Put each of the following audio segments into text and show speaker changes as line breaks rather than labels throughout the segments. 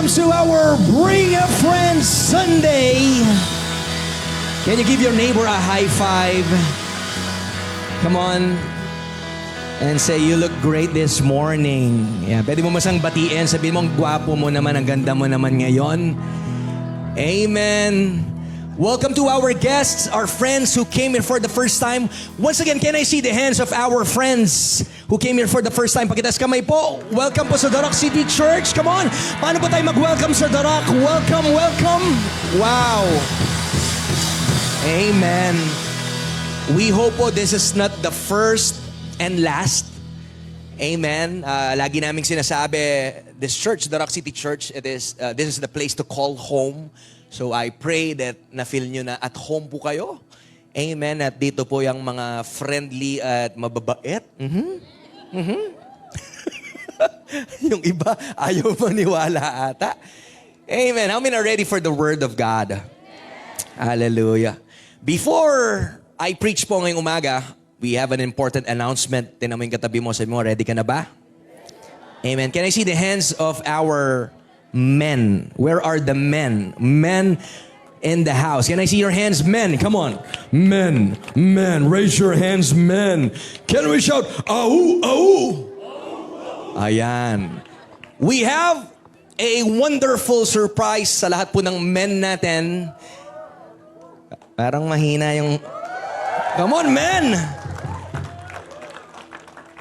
welcome to our Bring a Friend Sunday. Can you give your neighbor a high five? Come on. And say, you look great this morning. Yeah, pwede mo masang batiin. Sabihin mo, ang gwapo mo naman, ang ganda mo naman ngayon. Amen. Welcome to our guests, our friends who came here for the first time. Once again, can I see the hands of our friends who came here for the first time? Pakitas kamay po. Welcome po sa The Rock City Church. Come on. Paano po tayo mag-welcome sa The Rock? Welcome, welcome. Wow. Amen. We hope po this is not the first and last. Amen. Lagi naming sinasabi, this church, The Rock City Church, this is the place to call home. So I pray that na-feel nyo na at home po kayo. Amen. At dito po yung mga friendly at mababait. Yung iba, ayaw maniwala ata. Amen. How many are ready for the Word of God? Hallelujah. Before I preach po ngayong umaga, we have an important announcement. Tinan mo yung katabi mo. Sabi mo, ready ka na ba? Amen. Can I see the hands of our men? Where are the men? Men in the house. Can I see your hands? Men, come on. Men, men, raise your hands, men. Can we shout, au, au? Ayan. We have a wonderful surprise sa lahat po ng men natin. Parang mahina yung... Come on, men!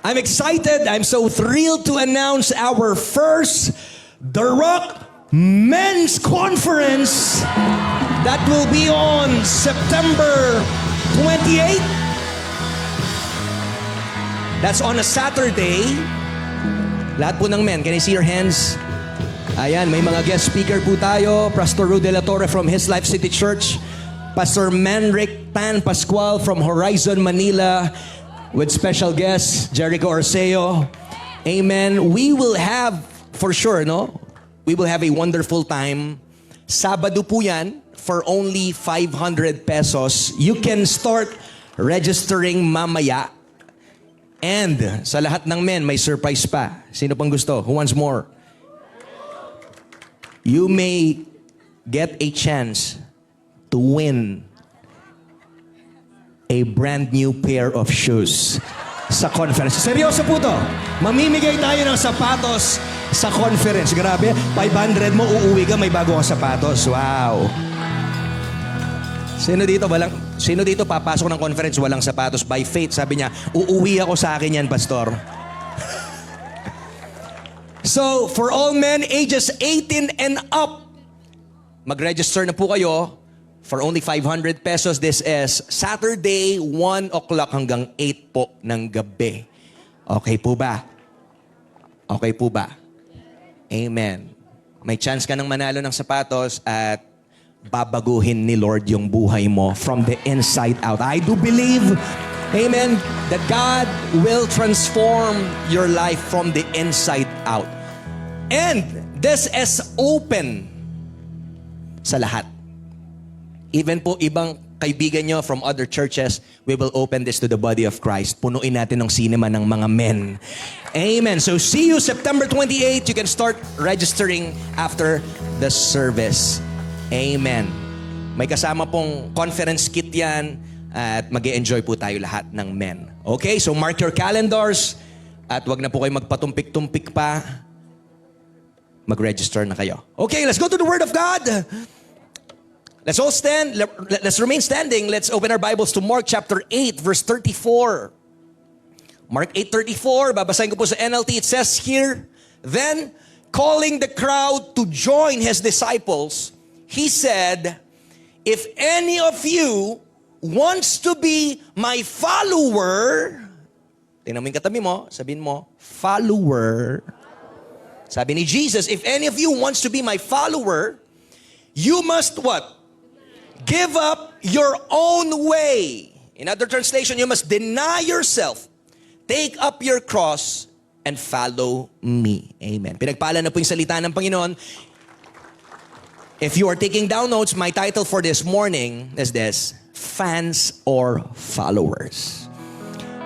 I'm excited. I'm so thrilled to announce our first The Rock Men's Conference that will be on September 28. That's on a Saturday. Lahat po ng men, can I see your hands? Ayan, may mga guest speaker po tayo. Pastor Ru De La Torre from His Life City Church. Pastor Manric Tan Pascual from Horizon Manila with special guest Jericho Orseo. Amen. We will have, for sure, no? We will have a wonderful time. Sabado po yan for only 500 pesos. You can start registering mamaya. And sa lahat ng men, may surprise pa. Sino pang gusto? Who wants more? You may get a chance to win a brand new pair of shoes sa conference. Seryoso po to. Mamimigay tayo ng sapatos sa conference. Grabe, 500 mo, uuwi ka, may bago kang sapatos. Wow. Sino dito papasok ng conference walang sapatos? By faith, sabi niya, uuwi ako sa akin yan, pastor. So, for all men ages 18 and up, mag-register na po kayo for only 500 pesos. This is Saturday, 1 o'clock hanggang 8 po ng gabi. Okay po ba? Okay po ba? Amen. May chance ka ng manalo ng sapatos at babaguhin ni Lord yung buhay mo from the inside out. I do believe, amen, that God will transform your life from the inside out. And this is open sa lahat. Even po ibang kaibigan nyo from other churches, we will open this to the body of Christ. Punuin natin ng cinema ng mga men. Amen. So see you September 28. You can start registering after the service. Amen. May kasama pong conference kit yan at mag-e-enjoy po tayo lahat ng men. Okay, so mark your calendars at wag na po kayo magpatumpik-tumpik pa. Mag-register na kayo. Okay, let's go to the Word of God. Let's all stand. Let's remain standing. Let's open our Bibles to Mark chapter 8, verse 34. Mark 8:34. Babasahin ko po sa NLT. It says here, then, calling the crowd to join his disciples, he said, if any of you wants to be my follower, tingnan mo yung katabi mo, sabihin mo, follower. Sabi ni Jesus, if any of you wants to be my follower, you must what? Give up your own way. In other translation, you must deny yourself, take up your cross, and follow me. Amen. Pinagpala na po yung salita ng Panginoon. If you are taking down notes, my title for this morning is this, Fans or Followers.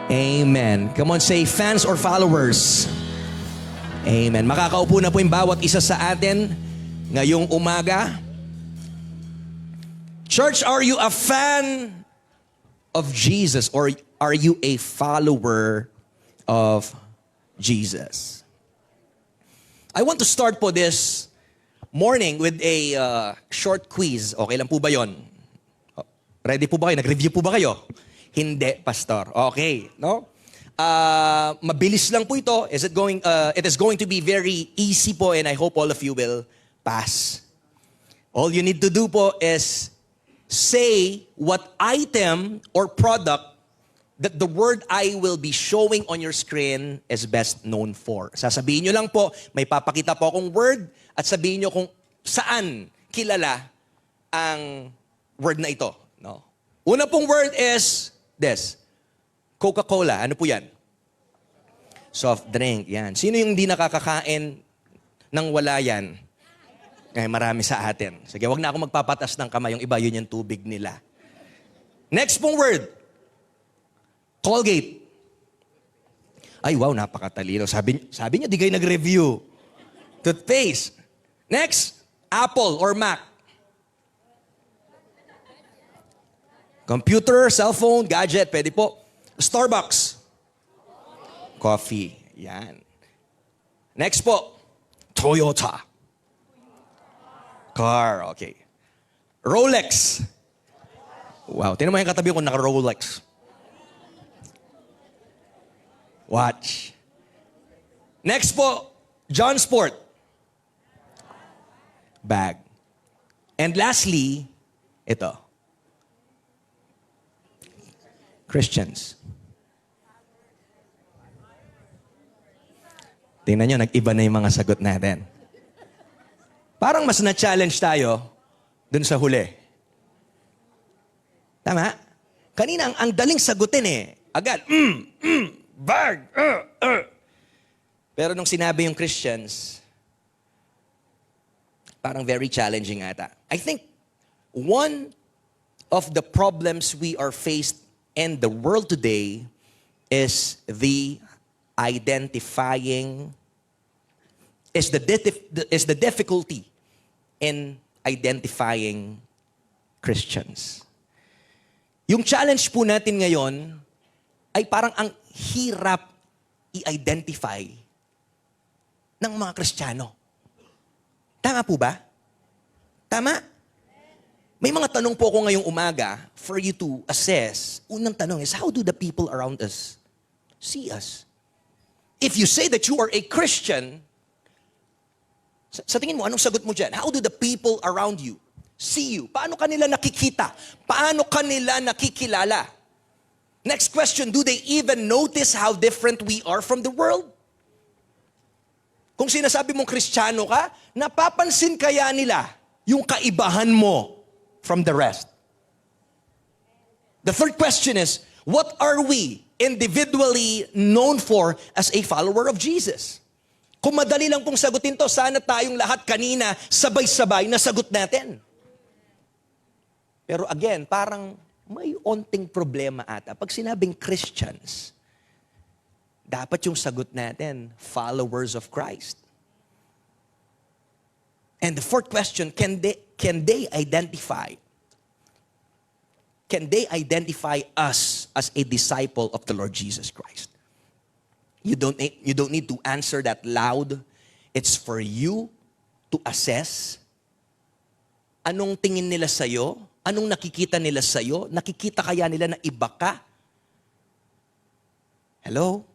Amen. Come on, say fans or followers. Amen. Makakaupo na po yung bawat isa sa atin. ngayong umaga. Church, are you a fan of Jesus or are you a follower of Jesus? I want to start po this morning with a short quiz. Okay lang po ba yon? Ready po ba kayo? Nag-review po ba kayo? Hindi, Pastor. Okay, no? Mabilis lang po ito. It is going to be very easy po and I hope all of you will pass. All you need to do po is say what item or product that the word I will be showing on your screen is best known for. Sasabihin nyo lang po, may papakita po akong word at sabihin nyo kung saan kilala ang word na ito. No? Una pong word is this. Coca-Cola. Ano po yan? Soft drink. Yan. Sino yung hindi nakakakain nang wala yan? Eh, marami sa atin. Sige, wag na ako magpapatas ng kamay. Yung iba, yun yung tubig nila. Next pong word. Colgate. Ay, wow, napakatalino. Sabi niya, di kayo nag-review. Toothpaste. Next, Apple or Mac. Computer, cellphone, gadget, pwede po. Starbucks. Coffee. Yan. Next po, Toyota. Car, okay. Rolex. Wow, tinan mo yung katabi ko naka-Rolex. Watch. Next po, John Sport. Bag. And lastly, ito. Christians. Tingnan nyo, nag-iba na yung mga sagot natin. Parang mas na-challenge tayo dun sa huli. Tama? Kanina, ang daling sagutin eh. Agad, bag, Pero nung sinabi yung Christians, parang very challenging ata. I think one of the problems we are faced in the world today is the difficulty in identifying Christians. Yung challenge po natin ngayon ay parang ang hirap i-identify ng mga Kristiyano. Tama po ba? Tama? May mga tanong po ako ngayong umaga for you to assess. Unang tanong is, how do the people around us see us? If you say that you are a Christian, sa tingin mo, anong sagot mo dyan? How do the people around you see you? Paano kanila nakikita? Paano kanila nakikilala? Next question, do they even notice how different we are from the world? Kung sinasabi mong Kristiyano ka, napapansin kaya nila yung kaibahan mo from the rest? The third question is, what are we individually known for as a follower of Jesus? Kung madali lang pong sagutin to, sana tayong lahat kanina sabay-sabay na sagot natin. Pero again, parang may onting problema ata. Pag sinabing Christians, dapat yung sagot natin, followers of Christ. And the fourth question, can they identify us as a disciple of the Lord Jesus Christ? You don't need to answer that loud. It's for you to assess. Anong tingin nila sa'yo? Anong nakikita nila sa'yo? Nakikita kaya nila na iba ka? Hello?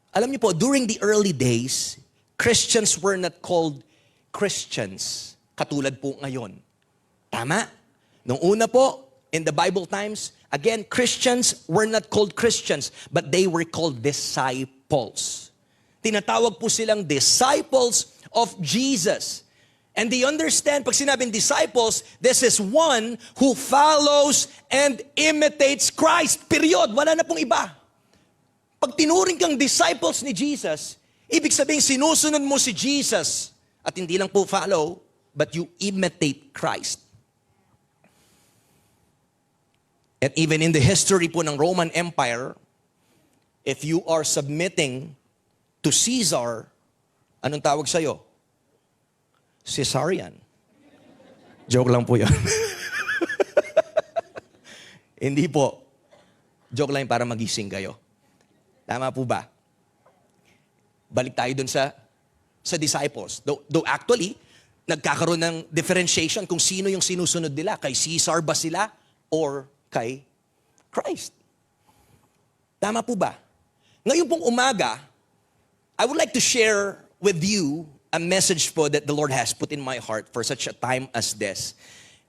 Alam niyo po, during the early days, Christians were not called Christians, katulad po ngayon. Tama? Nung una po, in the Bible times, again, Christians were not called Christians, but they were called disciples. Tinatawag po silang disciples of Jesus. And they understand, pag sinabing disciples, this is one who follows and imitates Christ. Period. Wala na pong iba. Pag tinuring kang disciples ni Jesus, ibig sabihin sinusunod mo si Jesus. At hindi lang po follow, but you imitate Christ. And even in the history po ng Roman Empire, if you are submitting to Caesar, anong tawag sa'yo? Cesarean. Joke lang po yun. Hindi po. Joke lang para magising kayo. Tama po ba? Balik tayo dun sa disciples. Though actually, nagkakaroon ng differentiation kung sino yung sinusunod nila. Kay Caesar ba sila or kay Christ? Tama po ba? Ngayon pong umaga, I would like to share with you a message po that the Lord has put in my heart for such a time as this.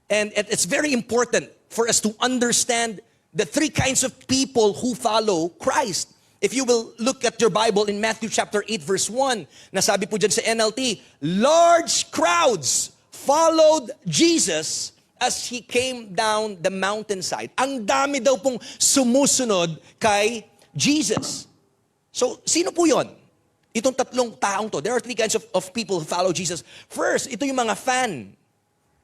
And it's very important for us to understand the three kinds of people who follow Christ. If you will look at your Bible in Matthew chapter 8 verse 1, nasabi po dyan sa NLT, large crowds followed Jesus as He came down the mountainside. Ang dami daw pong sumusunod kay Jesus. So, sino po yon? Itong tatlong taong to. There are three kinds of people who follow Jesus. First, ito yung mga fan.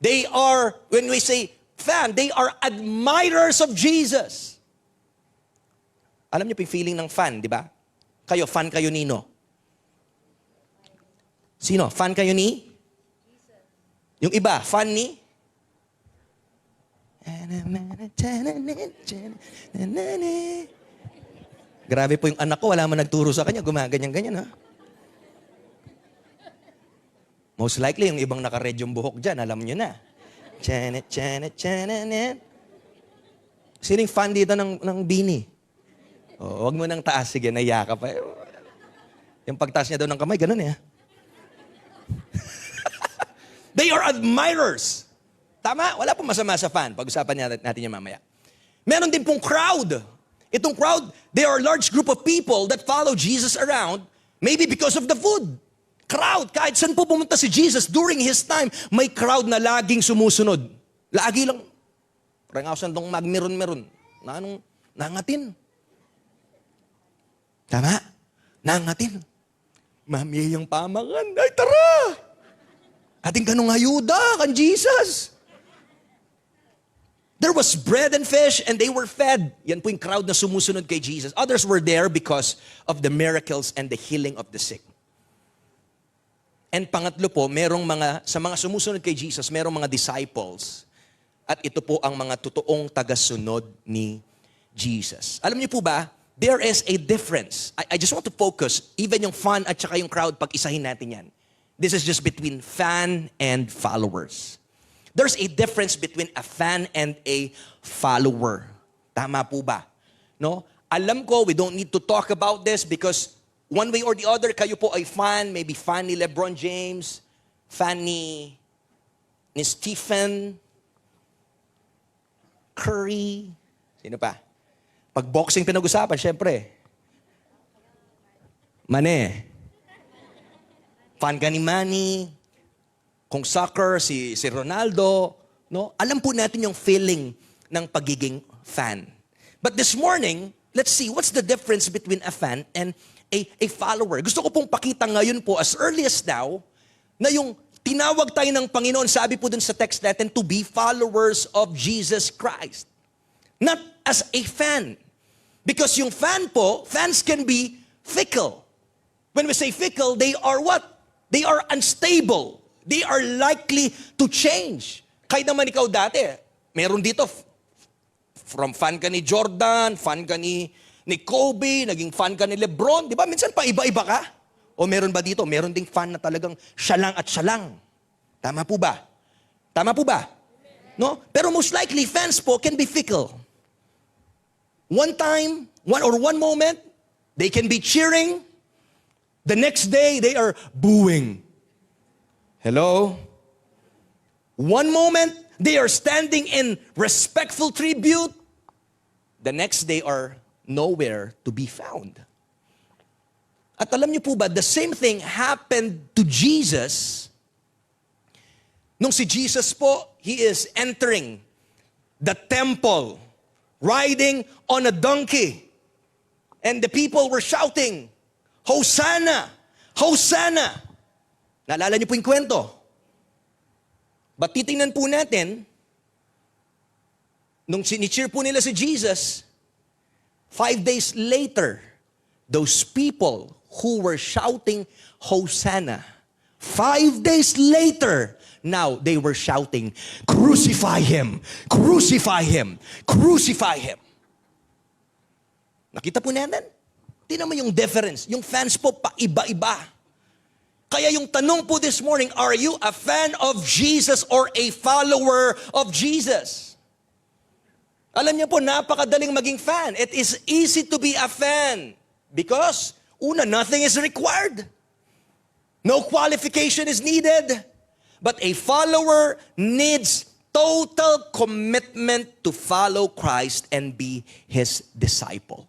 They are, when we say fan, they are admirers of Jesus. Alam niyo po yung feeling ng fan, di ba? Kayo, fan kayo nino? Sino? Fan kayo ni? Yung iba, fan ni? Grabe po yung anak ko, wala man nagturo sa kanya, gumaganyan-ganyan, ha? Most likely, yung ibang naka-red yung buhok dyan, alam nyo na. Chanet, chanet, chanet. Sining fan dito ng bini? Oh, wag mo nang taas, sige, naiya ka pa. Yung pagtaas niya daw ng kamay, ganun eh. They are admirers. Tama? Wala pong masama sa fan. Pag-usapan natin yan mamaya. Meron din pong crowd. Itong crowd, they are a large group of people that follow Jesus around, maybe because of the food. Crowd, kahit saan po pumunta si Jesus during His time, may crowd na laging sumusunod. Lagi lang. Parang dong magmeron-meron. Nangatin. Tama? Nangatin. Mami yung pamangan. Ay, tara! Ating kanong ayuda kan Jesus. There was bread and fish and they were fed. Yan po yung crowd na sumusunod kay Jesus. Others were there because of the miracles and the healing of the sick. And pangatlo po, sa mga sumusunod kay Jesus, merong mga disciples. At ito po ang mga totoong tagasunod ni Jesus. Alam niyo po ba, there is a difference. I just want to focus, even yung fan at saka yung crowd, pag-isahin natin yan. This is just between fan and followers. There's a difference between a fan and a follower. Tama po ba? No? Alam ko, we don't need to talk about this because one way or the other, kayo po ay fan, maybe fan ni LeBron James, fan ni Stephen Curry, sino pa? Pag boxing pinag-usapan, syempre. Mane. Fan ka ni Manny. Kung soccer, si Ronaldo. No? Alam po natin yung feeling ng pagiging fan. But this morning, let's see what's the difference between a fan and a follower. Gusto ko pong pakita ngayon po, as early as now, na yung tinawag tayo ng Panginoon, sabi po dun sa text natin, to be followers of Jesus Christ. Not as a fan. Because yung fans can be fickle. When we say fickle, they are what? They are unstable. They are likely to change. Kahit naman ikaw dati, meron dito, from fan ka ni Jordan, fan ka ni Kobe, naging fan ka ni LeBron, di ba? Minsan pa iba-iba ka. O meron ba dito? Meron ding fan na talagang siya lang at siya lang. Tama po ba? Tama po ba? No? Pero most likely, fans po can be fickle. One time, one moment, they can be cheering. The next day, they are booing. Hello? One moment, they are standing in respectful tribute. The next day are nowhere to be found. At alam niyo po ba, the same thing happened to Jesus. Nung si Jesus po, He is entering the temple, riding on a donkey. And the people were shouting, Hosanna! Hosanna! Naalala niyo po yung kwento. But titingnan po natin, nung sinicheer po nila si Jesus, 5 days later, those people who were shouting, Hosanna, 5 days later, now they were shouting, "Crucify him! Crucify him! Crucify him!" Nakita po natin? Tingnan mo yung difference. Yung fans po, pa-iba-iba. Kaya yung tanong po this morning, are you a fan of Jesus or a follower of Jesus? Alam niyo po, napakadaling maging fan. It is easy to be a fan. Because, una, nothing is required. No qualification is needed. But a follower needs total commitment to follow Christ and be His disciple.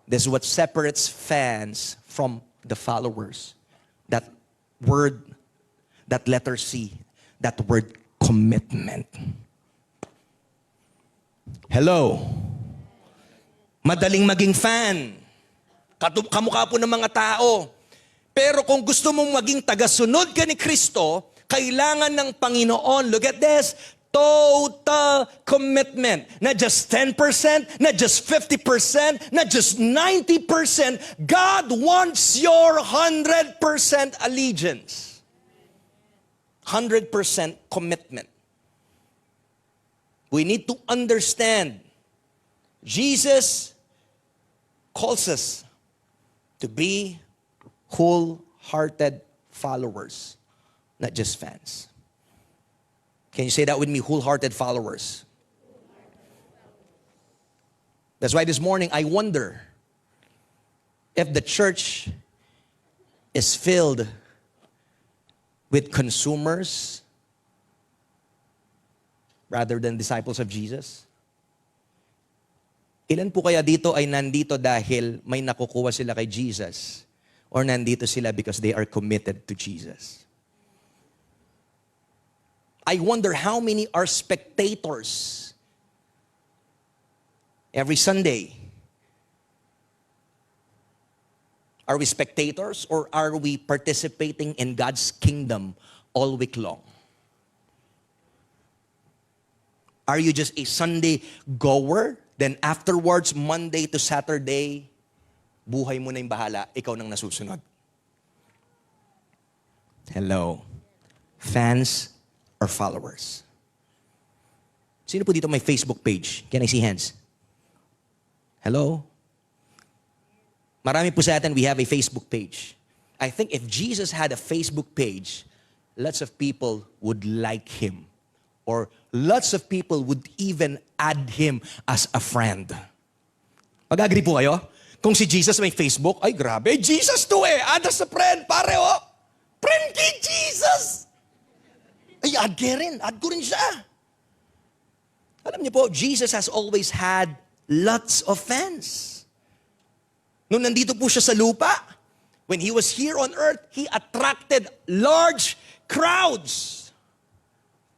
This is what separates fans from the followers. That word, that letter C, that word commitment. Hello. Madaling maging fan. Kamukha po ng mga tao. Pero kung gusto mong maging tagasunod ka ni Kristo, kailangan ng Panginoon, look at this, total commitment. Not just 10%, not just 50%, not just 90%. God wants your 100% allegiance. 100% commitment. We need to understand, Jesus calls us to be wholehearted followers, not just fans. Can you say that with me? Wholehearted followers. That's why this morning I wonder if the church is filled with consumers rather than disciples of Jesus. Ilan po kaya dito ay nandito dahil may nakukuha sila kay Jesus? Or nandito sila because they are committed to Jesus? I wonder how many are spectators every Sunday. Are we spectators or are we participating in God's kingdom all week long? Are you just a Sunday goer? Then afterwards, Monday to Saturday, buhay mo na yung bahala, ikaw nang nasusunod. Hello. Fans or followers? Sino po dito may Facebook page? Can I see hands? Hello? Marami po sa atin, we have a Facebook page. I think if Jesus had a Facebook page, lots of people would like Him. Or lots of people would even add Him as a friend. Mag-agree po kayo? Kung si Jesus may Facebook, ay grabe, Jesus to eh, add as a friend, pare oh. Friend kay Jesus! Ay, add ko rin siya. Alam niyo po, Jesus has always had lots of fans. Nung nandito po siya sa lupa, when He was here on earth, He attracted large crowds.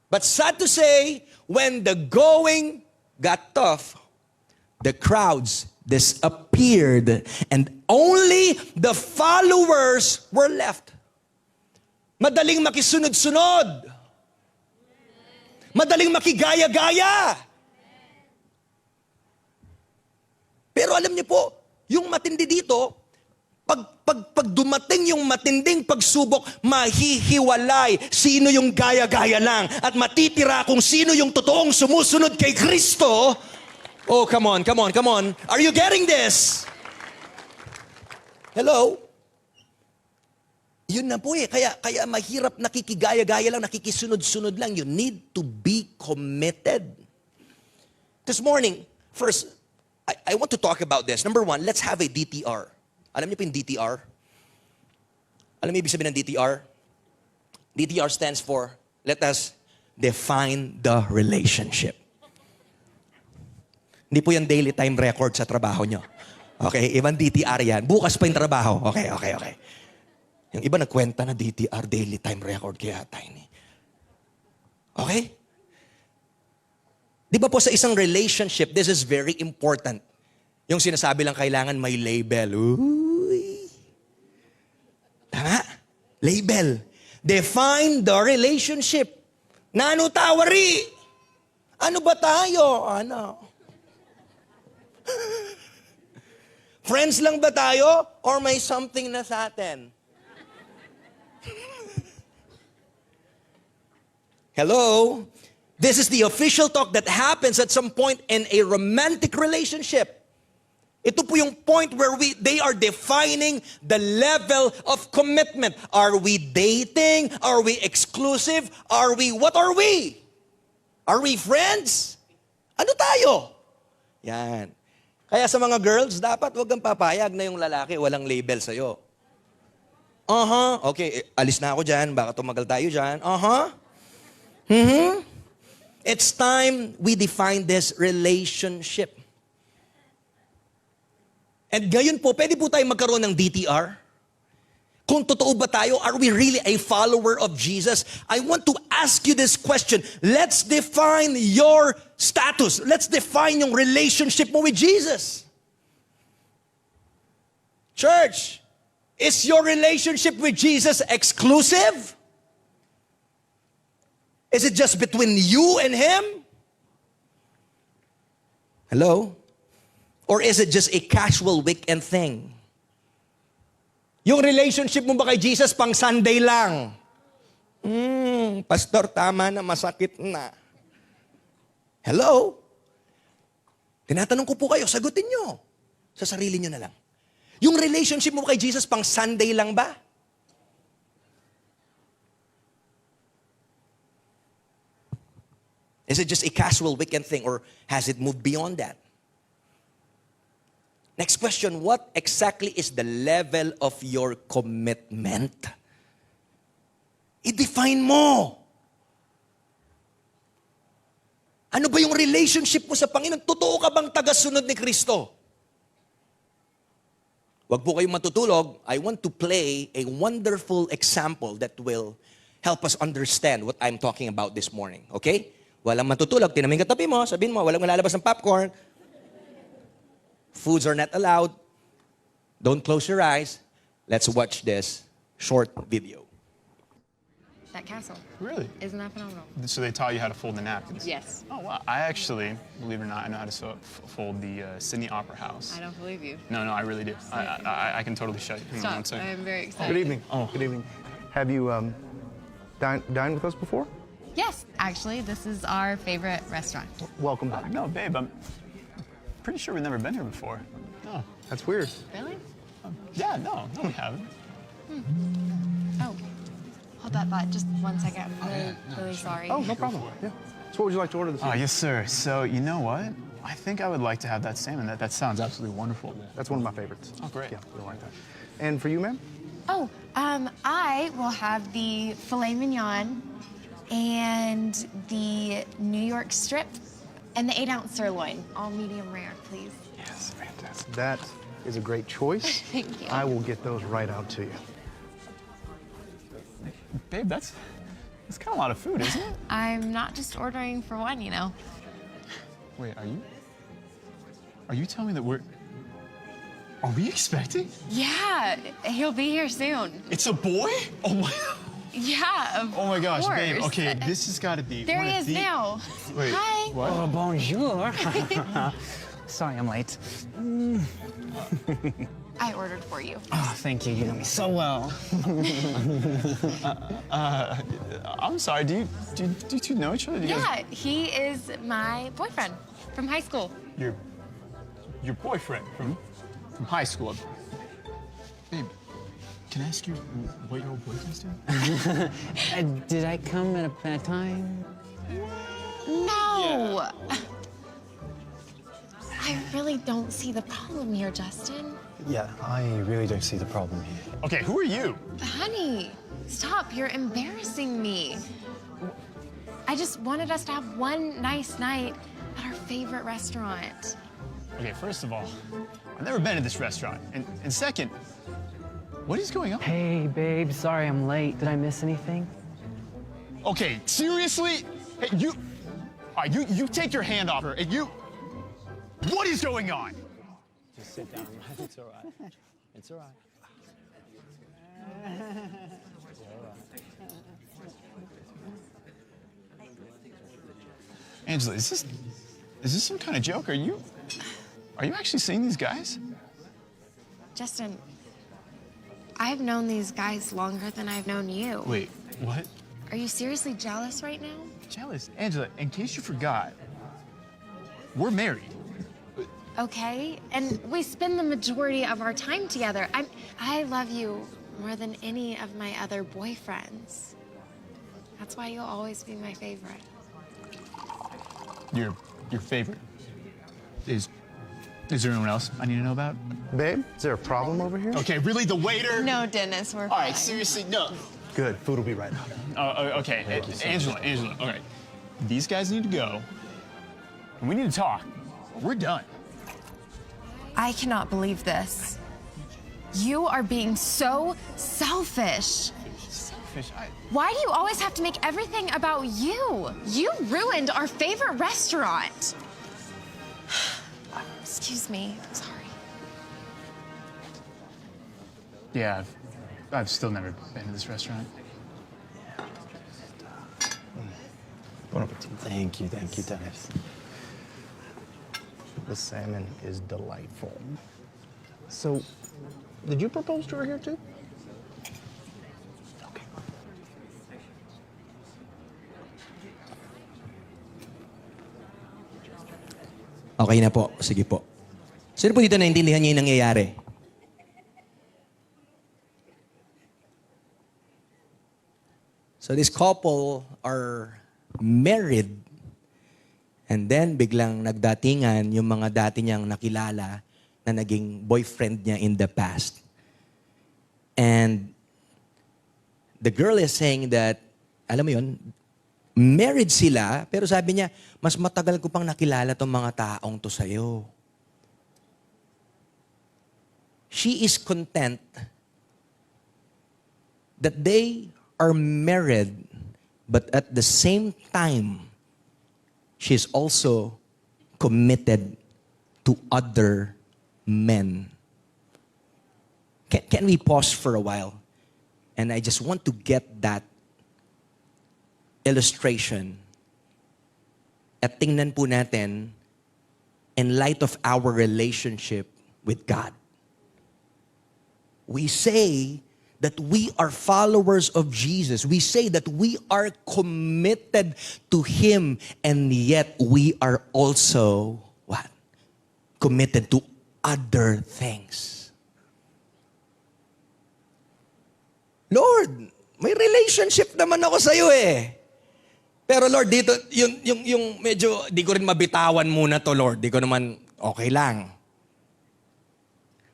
But sad to say, when the going got tough, the crowds disappeared and only the followers were left. Madaling makisunod-sunod. Madaling makigaya-gaya. Pero alam niyo po, yung matindi dito, pag dumating yung matinding pagsubok, mahihiwalay sino yung gaya-gaya lang at matitira kung sino yung totoong sumusunod kay Kristo. Oh, come on. Are you getting this? Hello? Yun na po eh. Kaya mahirap nakikigaya-gaya lang, nakikisunod-sunod lang. You need to be committed. This morning, first, I want to talk about this. Number one, let's have a DTR. Alam niyo po yung DTR? Alam niyo ibig sabihin ng DTR? DTR stands for, let us define the relationship. Hindi po yung daily time record sa trabaho nyo. Okay, ibang DTR yan. Bukas pa yung trabaho. Okay. Yung iba nagkwenta na DTR, daily time record, kaya tiny. Okay? Di ba po sa isang relationship, this is very important. Yung sinasabi lang kailangan may label. Uy. Tama? Label. Define the relationship. Nano tawari? Ano ba tayo? Ano? Friends lang ba tayo? Or may something na sa atin? Hello? This is the official talk that happens at some point in a romantic relationship. Ito po yung point where they are defining the level of commitment. Are we dating? Are we exclusive? What are we? Are we friends? Ano tayo? Yan. Kaya sa mga girls, dapat wag kang papayag na yung lalaki walang label sa'yo. Okay, alis na ako dyan. Baka tumagal tayo dyan. It's time we define this relationship. And ngayon po, pwede po tayo magkaroon ng DTR? Kung totoo ba tayo, are we really a follower of Jesus? I want to ask you this question. Let's define your status. Let's define yung relationship mo with Jesus. Church, is your relationship with Jesus exclusive? Is it just between you and Him? Hello? Or is it just a casual weekend thing? Yung relationship mo ba kay Jesus pang Sunday lang? Pastor, tama na, masakit na. Hello? Tinatanong ko po kayo, sagutin nyo. Sa sarili nyo na lang. Yung relationship mo kay Jesus pang Sunday lang ba? Is it just a casual weekend thing or has it moved beyond that? Next question, what exactly is the level of your commitment? I-define mo. Ano ba yung relationship mo sa Panginoon? Totoo ka bang tagasunod ni Kristo? Huwag po kayong matutulog. I want to play a wonderful example that will help us understand what I'm talking about this morning. Okay? Walang matutulog. Tinamin katabi mo. Sabihin mo, walang malalabas ng popcorn. Foods are not allowed. Don't close your eyes. Let's watch this short video.
That castle.
Really?
Isn't that phenomenal?
So they taught you how to fold the napkins?
Yes.
Oh, wow. I actually, believe it or not, I know how to fold the Sydney Opera House.
I don't believe you.
No, I really do. I can totally show you. Hang on one
Stop.
second.
I'm very excited.
Good evening. Good evening. Have you dined with us before?
Yes, actually, this is our favorite restaurant.
Welcome back.
No, babe, I'm pretty sure we've never been here before. No.
That's weird.
Really?
Yeah, no, we haven't.
Oh. Hold that thought just 1 second. I'm really sorry.
Oh, no problem. Yeah. So what would you like to order this evening?
Yes, sir. So, you know what? I think I would like to have that salmon. That sounds absolutely wonderful.
That's one of my favorites.
Oh, great.
Yeah, you'll like that. And for you, ma'am?
Oh, I will have the filet mignon and the New York strip and the 8-ounce sirloin, all medium rare, please.
Yes, fantastic.
That is a great choice.
Thank you.
I will get those right out to you.
Babe, that's kind of a lot of food, isn't it?
I'm not just ordering for one, you know.
Wait, are you telling me that are we expecting?
Yeah, he'll be here soon.
It's a boy? Oh my,
Yeah, of
oh my gosh,
course.
babe. Okay, this has got to be
There
one
he
of
is
the...
now.
Wait,
Hi.
what?
Oh, bonjour. Sorry I'm late.
I ordered for you.
Oh, thank you. You know me so well.
I'm sorry. Do you two know each other? Do you
Yeah, he is my boyfriend from high school.
guys, your boyfriend from high school. Babe, can I ask you what your old boyfriend's doing?
Did I come at a bad time?
No. I really don't see the problem here, Justin.
Yeah, I really don't see the problem here.
Okay, who are you?
Honey, stop. You're embarrassing me. I just wanted us to have one nice night at our favorite restaurant.
Okay, first of all, I've never been to this restaurant, and second, what is going on?
Hey, babe. Sorry I'm late. Did I miss anything?
Okay, seriously? Hey, you... All right, you take your hand off her, and you... What is going on?
Just sit down. It's all right. It's all right.
Angela, is this some kind of joke? Are you actually seeing these guys?
Justin, I've known these guys longer than I've known you.
Wait, what?
Are you seriously jealous right now?
Jealous? Angela, in case you forgot, we're married.
Okay, and we spend the majority of our time together. I love you more than any of my other boyfriends. That's why you'll always be my favorite.
Your favorite. Is there anyone else I need to know about?
Babe, is there a problem over here?
Okay, really, the waiter?
No, Dennis, we're
All right,
fine.
seriously, no.
Good. Food will be right out.
Okay, Angela, all right. These guys need to go, and we need to talk. We're done.
I cannot believe this. You are being so selfish.
Selfish.
Why do you always have to make everything about you? You ruined our favorite restaurant. Excuse me, I'm sorry.
Yeah, I've still never been to this restaurant.
Bon appetit.
Thank you, Dennis.
The salmon is delightful. So, did you propose to her here too? Okay.
Okay na po. Sige po. Sino po dito naintindihan niyo yung nangyayari? So this couple are married and then biglang nagdatingan yung mga dati niyang nakilala na naging boyfriend niya in the past. And the girl is saying that, alam mo yun, married sila, pero sabi niya, mas matagal ko pang nakilala tong mga taong to sa'yo. She is content that they are married, but at the same time, she's also committed to other men. Can we pause for a while? And I just want to get that illustration. At tingnan po natin in light of our relationship with God. We say that we are followers of Jesus. We say that we are committed to Him, and yet we are also, what? Committed to other things. Lord, may relationship naman ako sa iyo eh. Pero Lord, dito, yung medyo, di ko rin mabitawan muna to, Lord. Di ko naman, okay lang.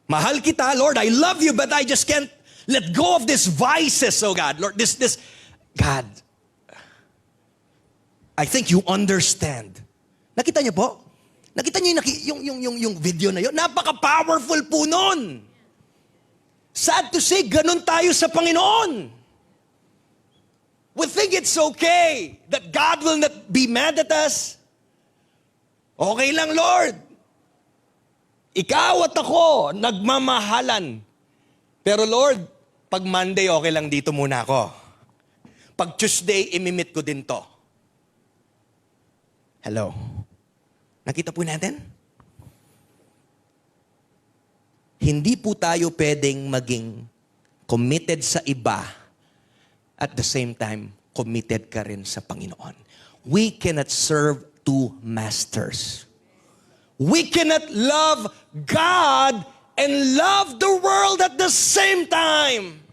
Mahal kita, Lord. I love you, but I just can't let go of these vices, oh God. Lord, this, God, I think you understand. Nakita niyo po? Nakita niyo yung video na yun? Napaka-powerful po nun. Sad to say, ganun tayo sa Panginoon. We think it's okay that God will not be mad at us. Okay lang, Lord. Ikaw at ako, nagmamahalan. Pero Lord, pag Monday, okay lang dito muna ako. Pag Tuesday, imimit ko din to. Hello? Nakita po natin? Hindi po tayo pwedeng maging committed sa iba at the same time, committed ka rin sa Panginoon. We cannot serve two masters. We cannot love God and love the world at the same time.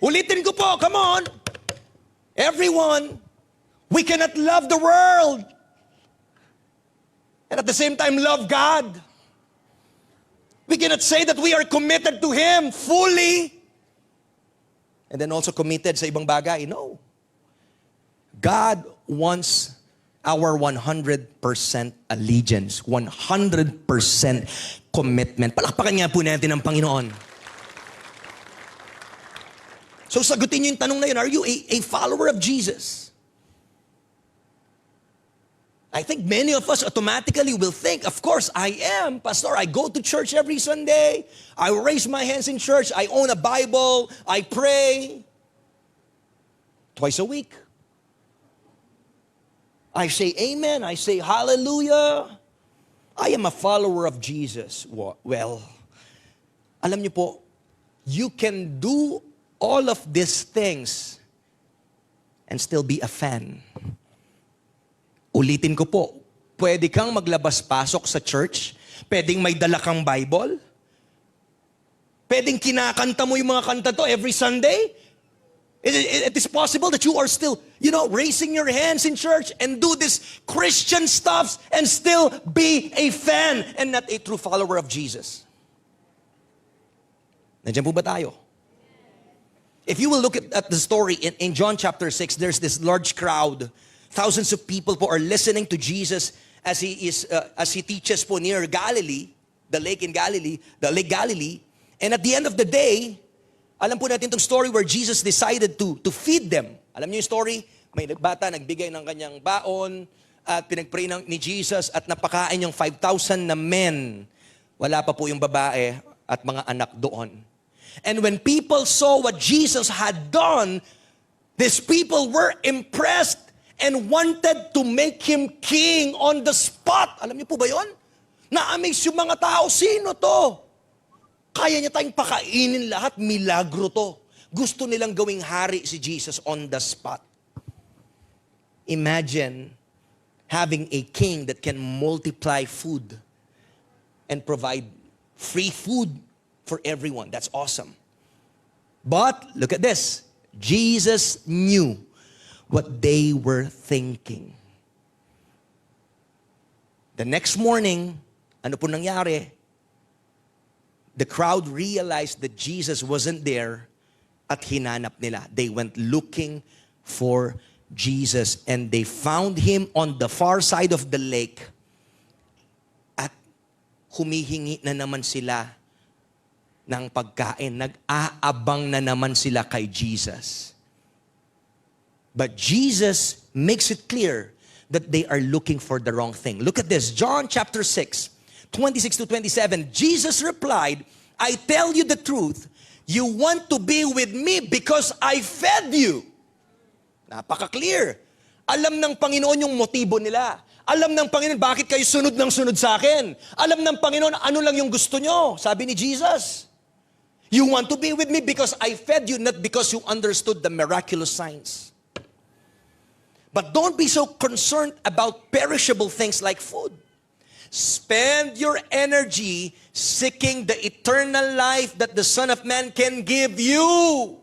Ulitin ko po, come on. Everyone, we cannot love the world and at the same time love God. We cannot say that we are committed to Him fully and then also committed sa ibang bagay. No. God wants our 100% allegiance, 100% commitment. Palakpakan nga po natin ang Panginoon. So sagutin niyo yung tanong na yun, are you a follower of Jesus? I think many of us automatically will think, of course I am. Pastor, I go to church every Sunday. I raise my hands in church. I own a Bible. I pray twice a week. I say amen. I say hallelujah. I am a follower of Jesus. Well, alam niyo po, you can do all of these things and still be a fan. Ulitin ko po, pwede kang maglabas-pasok sa church, pwedeng may dala kang Bible, pwedeng kinakanta mo yung mga kanta to every Sunday. It is possible that you are still, raising your hands in church and do this Christian stuff and still be a fan and not a true follower of Jesus. Nandiyan po ba tayo? If you will look at the story in John chapter 6, there's this large crowd. Thousands of people po are listening to Jesus as he teaches po near Galilee, the lake Galilee. And at the end of the day, alam po natin itong story where Jesus decided to feed them. Alam niyo yung story? May bata nagbigay ng kanyang baon at pinagpray ni Jesus at napakain yung 5,000 na men. Wala pa po yung babae at mga anak doon. And when people saw what Jesus had done, these people were impressed and wanted to make Him king on the spot. Alam niyo po ba yun? Na-amaze yung mga tao, sino to? Kaya niya tayong pakainin lahat, milagro to. Gusto nilang gawing hari si Jesus on the spot. Imagine having a king that can multiply food and provide free food for everyone. That's awesome. But, look at this. Jesus knew what they were thinking. The next morning, ano po nangyari? The crowd realized that Jesus wasn't there at hinanap nila. They went looking for Jesus and they found Him on the far side of the lake at humihingi na naman sila ng pagkain. Nag-aabang na naman sila kay Jesus. But Jesus makes it clear that they are looking for the wrong thing. Look at this, John chapter 6. 26 to 27, Jesus replied, I tell you the truth, you want to be with me because I fed you. Napaka-clear. Alam ng Panginoon yung motibo nila. Alam ng Panginoon bakit kayo sunod ng sunod sa akin. Alam ng Panginoon ano lang yung gusto nyo. Sabi ni Jesus, you want to be with me because I fed you, not because you understood the miraculous signs. But don't be so concerned about perishable things like food. Spend your energy seeking the eternal life that the Son of Man can give you.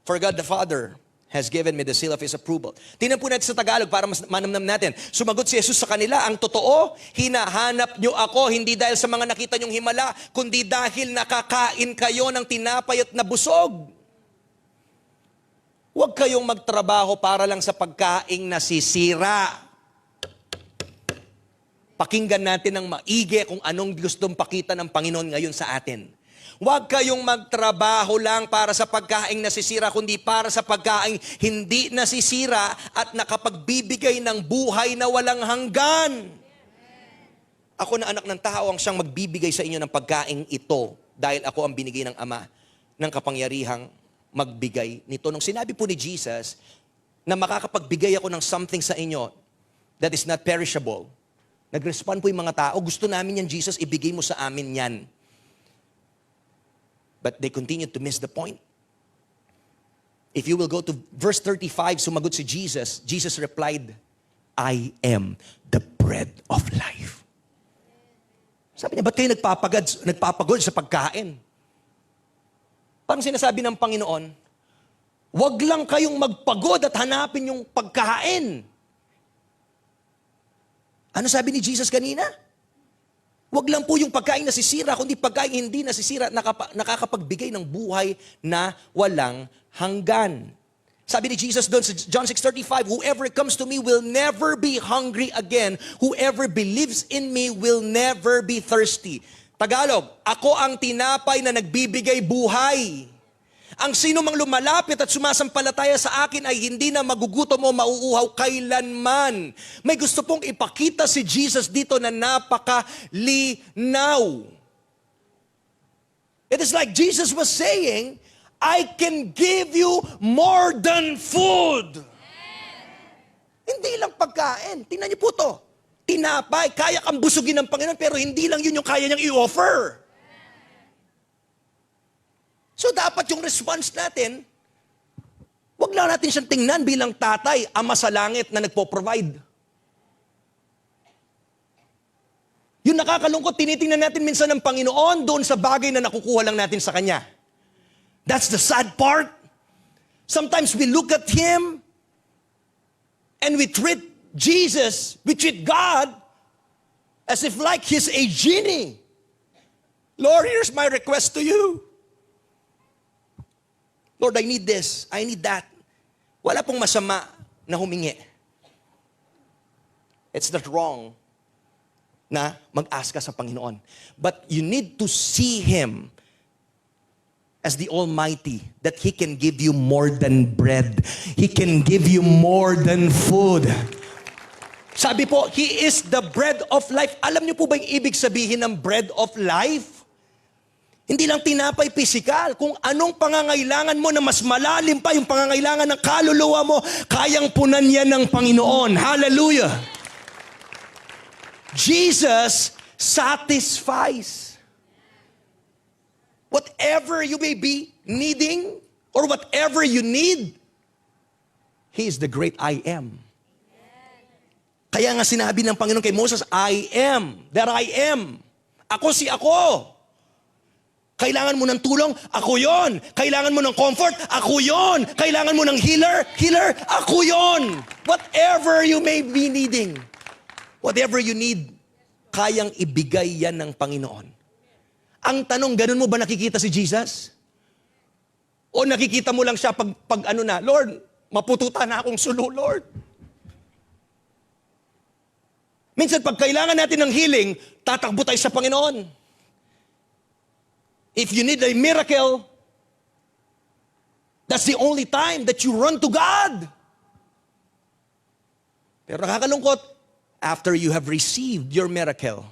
For God the Father has given me the seal of His approval. Tingnan po natin sa Tagalog para mas manamnam natin. Sumagot si Jesus sa kanila, ang totoo, hinahanap nyo ako hindi dahil sa mga nakita nyong himala, kundi dahil nakakain kayo ng tinapay at nabusog. Huwag kayong magtrabaho para lang sa pagkaing nasisira. Pakinggan natin ng maigi kung anong gustong pakita ng Panginoon ngayon sa atin. Huwag kayong magtrabaho lang para sa pagkaing nasisira, kundi para sa pagkaing hindi nasisira at nakapagbibigay ng buhay na walang hanggan. Ako na anak ng tao ang siyang magbibigay sa inyo ng pagkaing ito dahil ako ang binigay ng Ama ng kapangyarihang magbigay nito. Nung sinabi po ni Jesus na makakapagbigay ako ng something sa inyo that is not perishable, nag-respond po yung mga tao, gusto namin yan, Jesus, ibigay mo sa amin yan. But they continued to miss the point. If you will go to verse 35, sumagot si Jesus, Jesus replied, I am the bread of life. Sabi niya, ba't kayo nagpapagod sa pagkain? Parang sinasabi ng Panginoon, wag lang kayong magpagod at hanapin yung pagkain. Ano sabi ni Jesus kanina? Huwag lang po yung pagkain nasisira, kundi pagkain hindi nasisira, nakakapagbigay ng buhay na walang hanggan. Sabi ni Jesus doon sa John 6:35, whoever comes to me will never be hungry again. Whoever believes in me will never be thirsty. Tagalog, ako ang tinapay na nagbibigay buhay. Ang sino mang lumalapit at sumasampalataya sa akin ay hindi na magugutom o mauuhaw kailanman. May gusto pong ipakita si Jesus dito na napakalinaw. It is like Jesus was saying, I can give you more than food. Hindi lang pagkain. Tingnan niyo po to. Tinapay, kaya kang busugin ng Panginoon pero hindi lang yun yung kaya niyang i-offer. So dapat yung response natin, wag Huwag lang natin siyang tingnan bilang tatay, ama sa langit na nagpo-provide. Yung nakakalungkot, tinitingnan natin minsan ng Panginoon doon sa bagay na nakukuha lang natin sa Kanya. That's the sad part. Sometimes we look at Him and we treat Jesus, we treat God as if like He's a genie. Lord, here's my request to you. Lord, I need this. I need that. Wala pong masama na humingi. It's not wrong na mag-ask ka sa Panginoon. But you need to see Him as the Almighty, that He can give you more than bread. He can give you more than food. Sabi po, He is the bread of life. Alam niyo po ba yung ibig sabihin ng bread of life? Hindi lang tinapay pisikal. Kung anong pangangailangan mo na mas malalim pa yung pangangailangan ng kaluluwa mo, kayang punan yan ng Panginoon. Hallelujah! Jesus satisfies. Whatever you may be needing, or whatever you need, He is the great I am. Kaya nga sinabi ng Panginoon kay Moses, I am, that I am. Ako si ako. Kailangan mo ng tulong? Ako yon. Kailangan mo ng comfort? Ako yon. Kailangan mo ng healer? Healer? Ako yon. Whatever you may be needing, whatever you need, kayang ibigay yan ng Panginoon. Ang tanong, ganun mo ba nakikita si Jesus? O nakikita mo lang siya pag ano na, Lord, mapututan na akong sulo, Lord. Minsan pag kailangan natin ng healing, tatakbo tayo sa Panginoon. If you need a miracle, that's the only time that you run to God. Pero nakakalungkot, after you have received your miracle,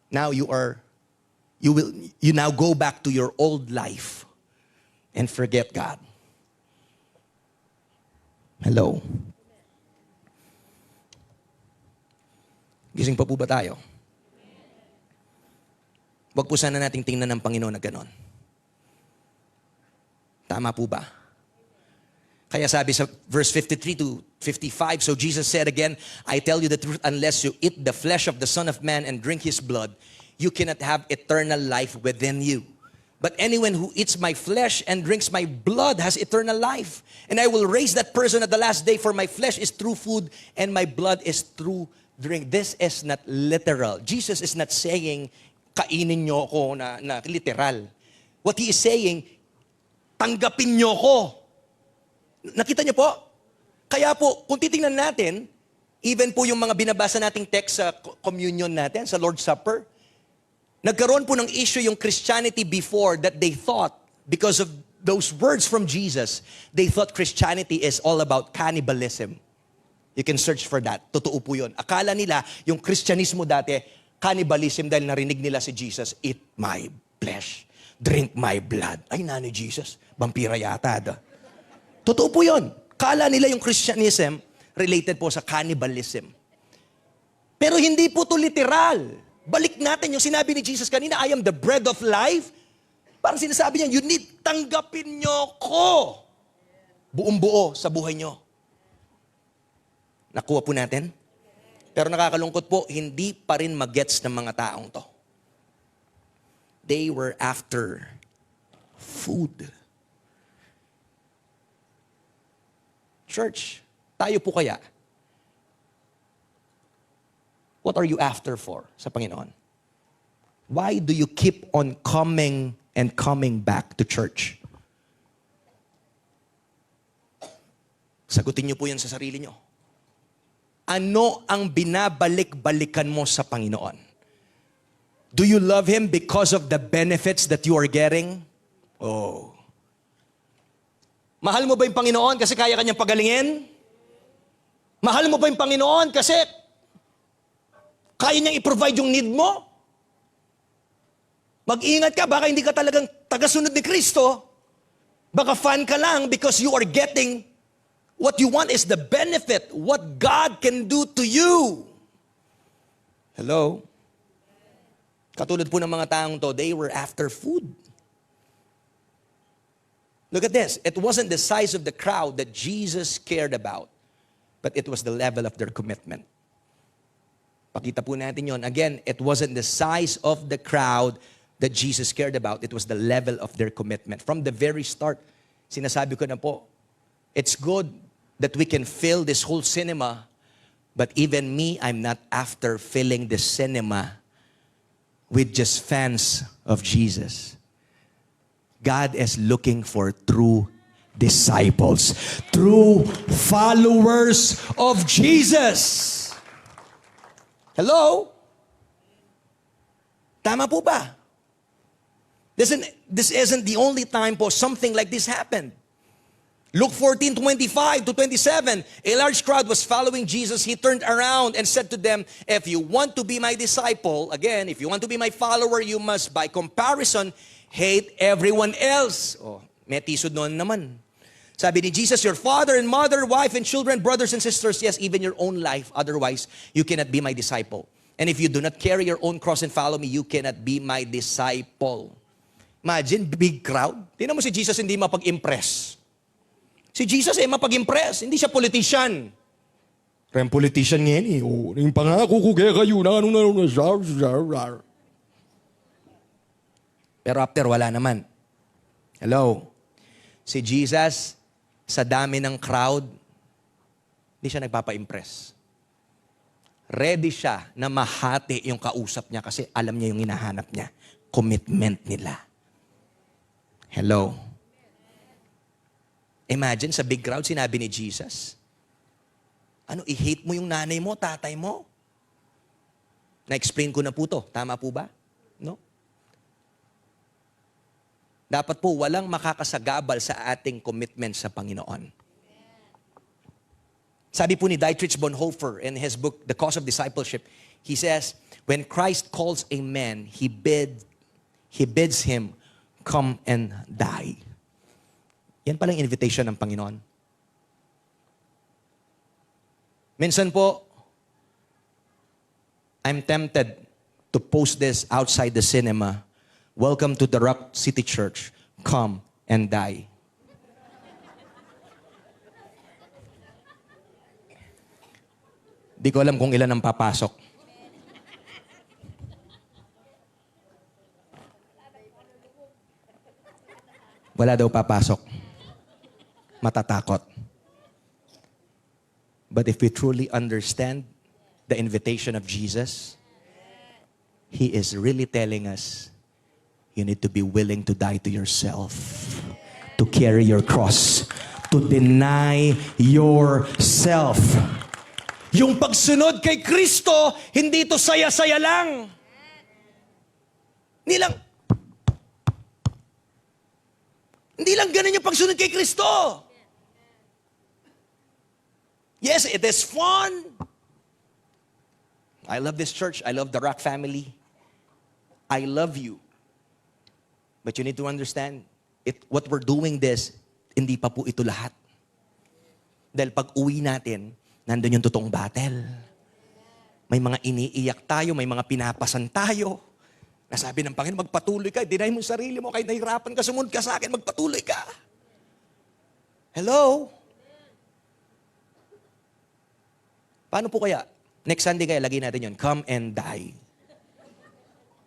now you now go back to your old life and forget God. Hello? Gising pa po ba tayo? Huwag po sana nating tingnan ng Panginoon na ganon. Tama po ba? Kaya sabi sa verse 53 to 55, so Jesus said again, I tell you the truth, unless you eat the flesh of the Son of Man and drink His blood, you cannot have eternal life within you. But anyone who eats my flesh and drinks my blood has eternal life. And I will raise that person at the last day, for my flesh is true food and my blood is true drink. This is not literal. Jesus is not saying, kainin nyo ko na literal. What He is saying, tanggapin nyo ko. Nakita niyo po? Kaya po, kung titingnan natin, even po yung mga binabasa nating text sa communion natin, sa Lord's Supper, nagkaroon po ng issue yung Christianity before that they thought, because of those words from Jesus, they thought Christianity is all about cannibalism. You can search for that. Totoo po yun. Akala nila, yung Kristyanismo dati, cannibalism dahil narinig nila si Jesus, eat my flesh, drink my blood. Ay, nani Jesus, vampira yata. Totoo po yun. Kala nila yung Christianism related po sa cannibalism. Pero hindi po to literal. Balik natin yung sinabi ni Jesus kanina, I am the bread of life. Parang sinasabi niya, you need tanggapin nyo ko. Buong buo sa buhay nyo. Nakuha po natin? Pero nakakalungkot po, hindi pa rin magets ng mga taong to. They were after food. Church, tayo po kaya, what are you after for sa Panginoon? Why do you keep on coming and coming back to church? Sagutin niyo po yan sa sarili niyo. Ano ang binabalik-balikan mo sa Panginoon? Do you love Him because of the benefits that you are getting? Oh. Mahal mo ba yung Panginoon kasi kaya kanyang pagalingin? Mahal mo ba yung Panginoon kasi kaya niyang i-provide yung need mo? Mag-ingat ka, baka hindi ka talagang tagasunod ni Kristo. Baka fan ka lang because you are getting what you want is the benefit, what God can do to you. Hello? Katulad po ng mga taong to, they were after food. Look at this. It wasn't the size of the crowd that Jesus cared about, but it was the level of their commitment. Pakita po natin yon. Again, it wasn't the size of the crowd that Jesus cared about. It was the level of their commitment. From the very start, sinasabi ko na po, it's good that we can fill this whole cinema, but even me, I'm not after filling the cinema with just fans of Jesus. God is looking for true disciples, true followers of Jesus. Hello? Tama po ba? This isn't the only time po something like this happened. Luke 14:25 to 27, a large crowd was following Jesus. He turned around and said to them, if you want to be my disciple, again, if you want to be my follower, you must, by comparison, hate everyone else. Oh, may tisod noon naman. Sabi ni Jesus, your father and mother, wife and children, brothers and sisters, yes, even your own life. Otherwise, you cannot be my disciple. And if you do not carry your own cross and follow me, you cannot be my disciple. Imagine, big crowd. Tingnan mo si Jesus hindi mapag-impress. Si Jesus mapag-impress. Hindi siya politician. Kaya politician ngayon eh. Oh, yung pangako ko kaya kayo na Pero after, wala naman. Hello? Si Jesus, sa dami ng crowd, hindi siya nagpapa-impress. Ready siya na mahati yung kausap niya kasi alam niya yung hinahanap niya. Commitment nila. Hello? Imagine, sa big crowd, sinabi ni Jesus, ano, i-hate mo yung nanay mo, tatay mo? Na-explain ko na po to. Tama po ba? No? Dapat po walang makakasagabal sa ating commitment sa Panginoon. Sabi po ni Dietrich Bonhoeffer in his book, The Cause of Discipleship, he says, when Christ calls a man, he bids him come and die. Yan palang invitation ng Panginoon. Minsan po, I'm tempted to post this outside the cinema. Welcome to the Rock City Church. Come and die. Di ko alam kung ilan ang papasok. Wala daw papasok. Matatakot. But if we truly understand the invitation of Jesus, He is really telling us, you need to be willing to die to yourself, to carry your cross, to deny yourself. Yung pagsunod kay Kristo, hindi to saya-saya lang. Hindi lang ganun yung pagsunod kay Kristo. Yes, it is fun. I love this church. I love the Rock family. I love you. But you need to understand, what we're doing this, hindi pa po ito lahat. Dahil pag uwi natin, nandun yung totoong battle. May mga iniiyak tayo, may mga pinapasan tayo. Nasabi ng Panginoon, magpatuloy ka. Deny mo yung sarili mo, kahit nahirapan ka, sumunod ka sa akin, magpatuloy ka. Hello? Paano po kaya? Next Sunday kaya, lagay natin yun, come and die.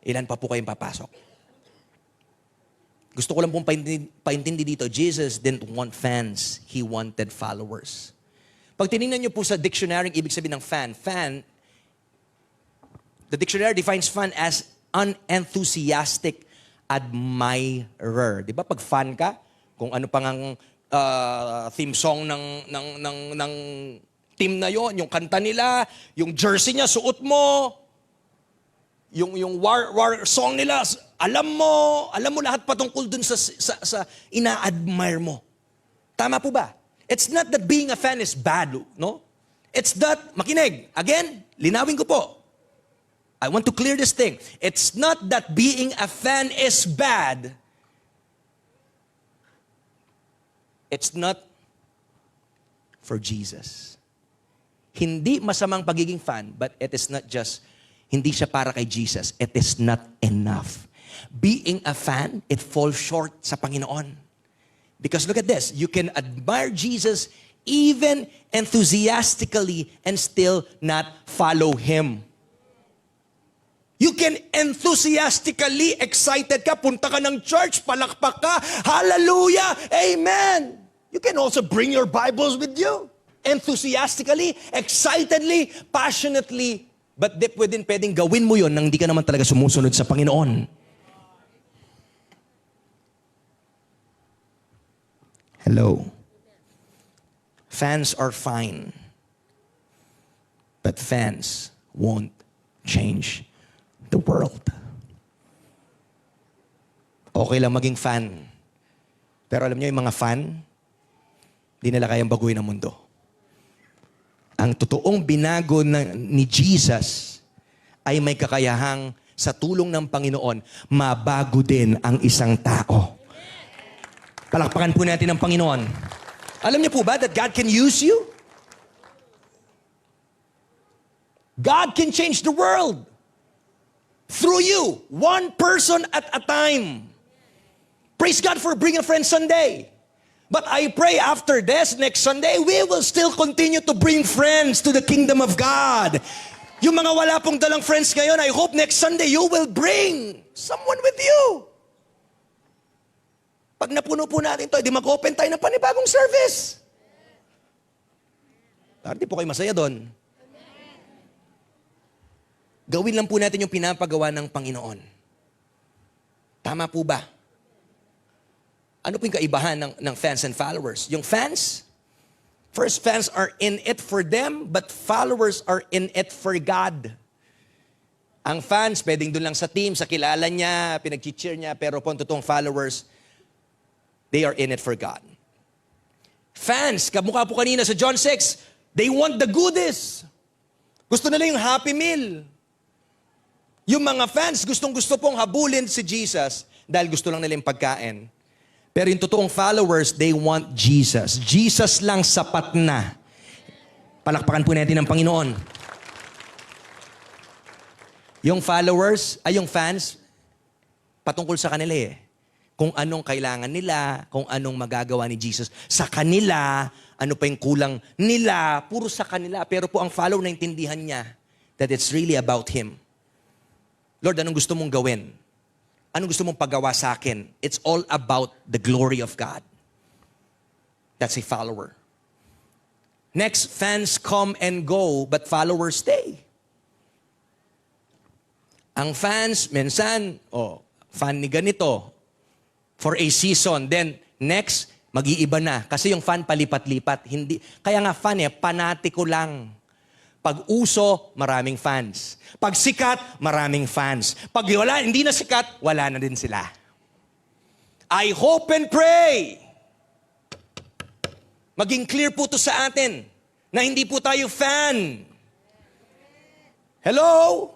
Ilan pa po kayong papasok? Gusto ko lang pong paintindi dito, Jesus didn't want fans, He wanted followers. Pag tinignan niyo po sa dictionary, ibig sabihin ng fan, the dictionary defines fan as unenthusiastic admirer. Di ba? Pag fan ka, kung ano pang ang theme song ng team na yon, yung kanta nila, yung jersey niya, suot mo, yung war song nila, alam mo lahat patungkol dun sa ina-admire mo. Tama po ba? It's not that being a fan is bad, no? It's that, makinig, again, linawin ko po. I want to clear this thing. It's not that being a fan is bad. It's not for Jesus. Hindi masamang pagiging fan, but it is not just, hindi siya para kay Jesus. It is not enough. Being a fan, it falls short sa Panginoon. Because look at this. You can admire Jesus even enthusiastically and still not follow Him. You can enthusiastically excited ka, punta ka ng church, palakpak ka, hallelujah, amen. You can also bring your Bibles with you. Enthusiastically, excitedly, passionately, but deep within, pwedeng gawin mo yun nang di ka naman talaga sumusunod sa Panginoon. Hello. Fans are fine. But fans won't change the world. Okay lang maging fan. Pero alam niyo yung mga fan, di nila kayang baguhin ang mundo. Ang totoong binago ni Jesus ay may kakayahang sa tulong ng Panginoon, mabago din ang isang tao. Palakpakan po natin ang Panginoon. Alam niyo po ba that God can use you? God can change the world. Through you, one person at a time. Praise God for Bring a Friend Sunday. But I pray after this, next Sunday, we will still continue to bring friends to the kingdom of God. Yung mga wala pong dalang friends ngayon, I hope next Sunday you will bring someone with you. Pag napuno po natin to, di mag-open tayo ng panibagong service. Di po kayo masaya doon. Gawin lang po natin yung pinapagawa ng Panginoon. Tama po ba? Ano po yung kaibahan ng fans and followers? Yung fans, first fans are in it for them, but followers are in it for God. Ang fans, pwedeng doon lang sa team, sa kilala niya, pinag-cheer niya, pero po ang totoong followers, they are in it for God. Fans, kamukha po kanina sa John 6, they want the goodies. Gusto nila yung Happy Meal. Yung mga fans, gustong-gusto pong habulin si Jesus dahil gusto lang nila yung pagkain. Pero yung totoong followers, they want Jesus. Jesus lang sapat na. Palakpakan po natin ang Panginoon. Yung followers, yung fans, patungkol sa kanila eh. Kung anong kailangan nila, kung anong magagawa ni Jesus. Sa kanila, ano pa yung kulang nila, puro sa kanila. Pero po ang follower, naintindihan niya that it's really about Him. Lord, anong gusto mong gawin? Anong gusto mong paggawa sa akin? It's all about the glory of God. That's a follower. Next, fans come and go, but followers stay. Ang fans, minsan, fan ni ganito, for a season. Then, next, mag-iiba na. Kasi yung fan palipat-lipat. Hindi, kaya nga fan panatiko lang. Pag uso, maraming fans. Pag sikat, maraming fans. Pag wala, hindi na sikat, wala na din sila. I hope and pray. Maging clear po to sa atin na hindi po tayo fan. Hello?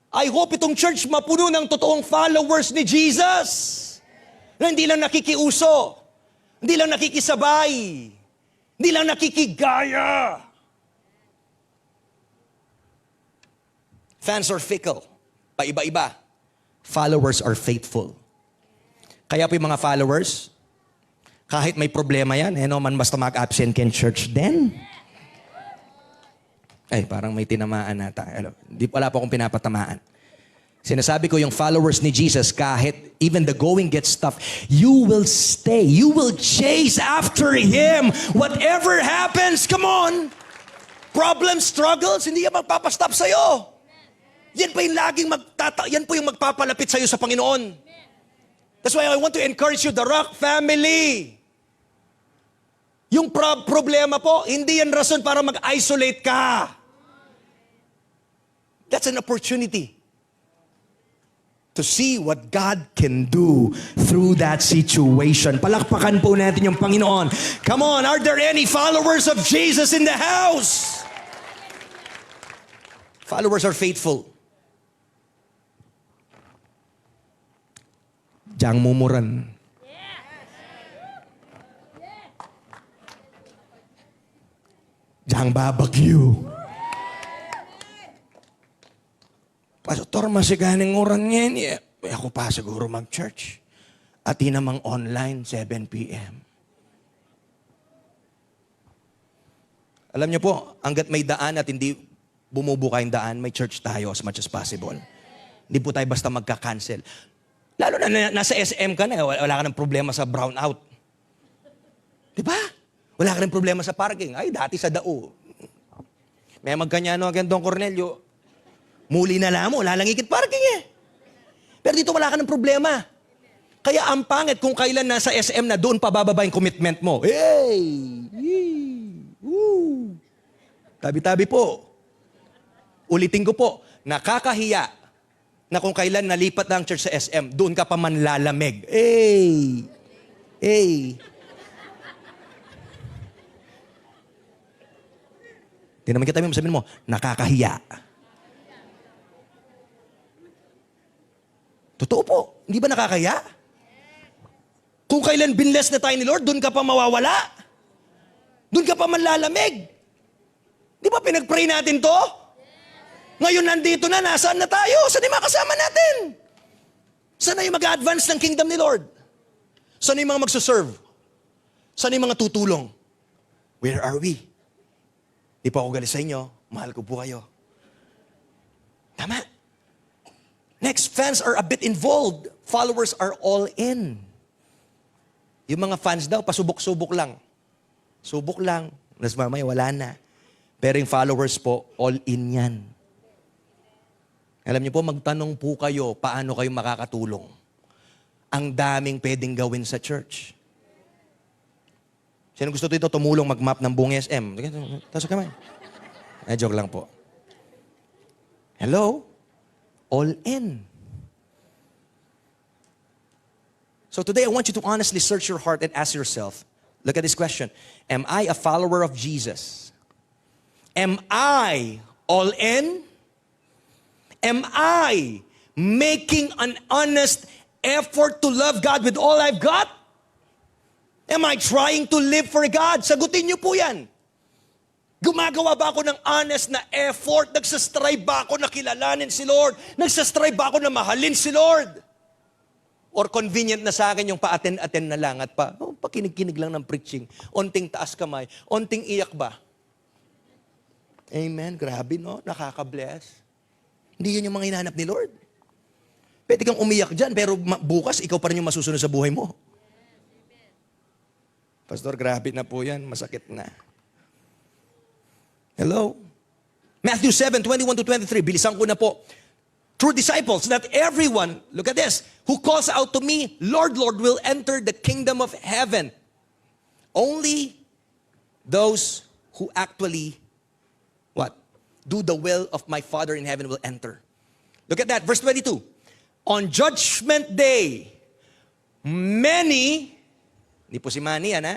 I hope itong church mapuno ng totoong followers ni Jesus. Na hindi lang nakikiuso. Hindi lang nakikisabay. Hindi lang nakikigaya. Fans are fickle. Paiba-iba. Followers are faithful. Kaya po yung mga followers, kahit may problema yan, man basta mag-absent ka in church din. Ay, parang may tinamaan nata. Wala po akong pinapatamaan. Sinasabi ko yung followers ni Jesus, kahit even the going gets tough, you will stay. You will chase after Him. Whatever happens, come on. Problems, struggles, hindi yan magpapastop sa'yo. Yan pa yung laging yan po yung magpapalapit sa'yo sa Panginoon. That's why I want to encourage you, the Rock family. Yung problema po, hindi yan rason para mag-isolate ka. That's an opportunity to see what God can do through that situation. Palakpakan po natin yung Panginoon. Come on, are there any followers of Jesus in the house? Followers are faithful. Diyan mumuran. Diyan babagyo. Pastor, masiganing oran ngayon. Ako pa siguro mag-church. At namang online, 7 p.m. Alam niyo po, hanggat may daan at hindi bumubuka yung daan, may church tayo as much as possible. Hindi po tayo basta magka-cancel. Lalo na nasa SM ka na, wala ka ng problema sa brownout. Di ba? Wala ka ng problema sa parking. Ay, dati sa dao. May magkanyano agad Don Cornelio, muli na lang mo, wala lang ikit parking eh. Pero dito wala ka ng problema. Kaya ang pangit kung kailan nasa SM na doon pabababa yung commitment mo. Hey! Woo! Tabi-tabi po. Ulitin ko po, nakakahiya na kung kailan nalipat na ang church sa SM, doon ka pa manlalamig. Hey! Hey! Hindi naman kita mo, sabihin mo, nakakahiya. Totoo po. Hindi ba nakakahiya? Kung kailan binless na tayo ni Lord, doon ka pa mawawala. Doon ka pa manlalamig. Di ba pinag-pray natin to? Ngayon nandito na, nasaan na tayo? Saan yung mga kasama natin? Saan na yung mag-advance ng kingdom ni Lord? Saan yung mga magsuserve? Saan yung mga tutulong? Where are we? Di pa ako galit sa inyo. Mahal ko po kayo. Tama. Next, fans are a bit involved. Followers are all in. Yung mga fans daw, pasubok-subok lang. Subok lang. Nas mamaya, wala na. Pero yung followers po, all in yan. Alam niyo po, magtanong po kayo, paano kayo makakatulong. Ang daming pwedeng gawin sa church. Sino gusto dito tumulong mag-map ng buong SM? Taas kamay. Joke lang po. Hello? All in. So today, I want you to honestly search your heart and ask yourself, look at this question. Am I a follower of Jesus? Am I all in? Am I making an honest effort to love God with all I've got? Am I trying to live for God? Sagutin niyo po yan. Gumagawa ba ako ng honest na effort? Nagsastrive ba ako na kilalanin si Lord? Nagsastrive ba ako na mahalin si Lord? Or convenient na sa akin yung pa-attend na lang at pakinig-kinig lang ng preaching. Onting taas kamay. Onting iyak ba? Amen. Grabe, no? Nakaka-bless. Hindi yun yung mga hinahanap ni Lord. Pwede kang umiyak dyan, pero bukas, ikaw pa rin yung masusunod sa buhay mo. Pastor, grabe na po yan. Masakit na. Hello? Matthew 7:21-23. Bilisan ko na po. True disciples, not everyone, look at this, who calls out to me, Lord, Lord, will enter the kingdom of heaven. Only those who actually, what? Do the will of my Father in heaven will enter. Look at that, verse 22. On judgment day, many, hindi po si Manny yan, ha?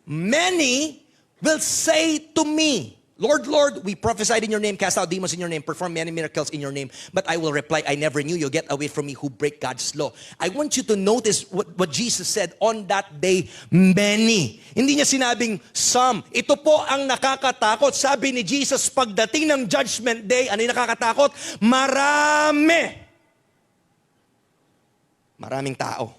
Many will say to me, Lord, Lord, we prophesied in your name, cast out demons in your name, perform many miracles in your name. But I will reply, I never knew you. Get away from me who break God's law. I want you to notice what Jesus said on that day, many. Hindi niya sinabing some. Ito po ang nakakatakot. Sabi ni Jesus, pagdating ng judgment day, ano yung nakakatakot? Marami. Maraming tao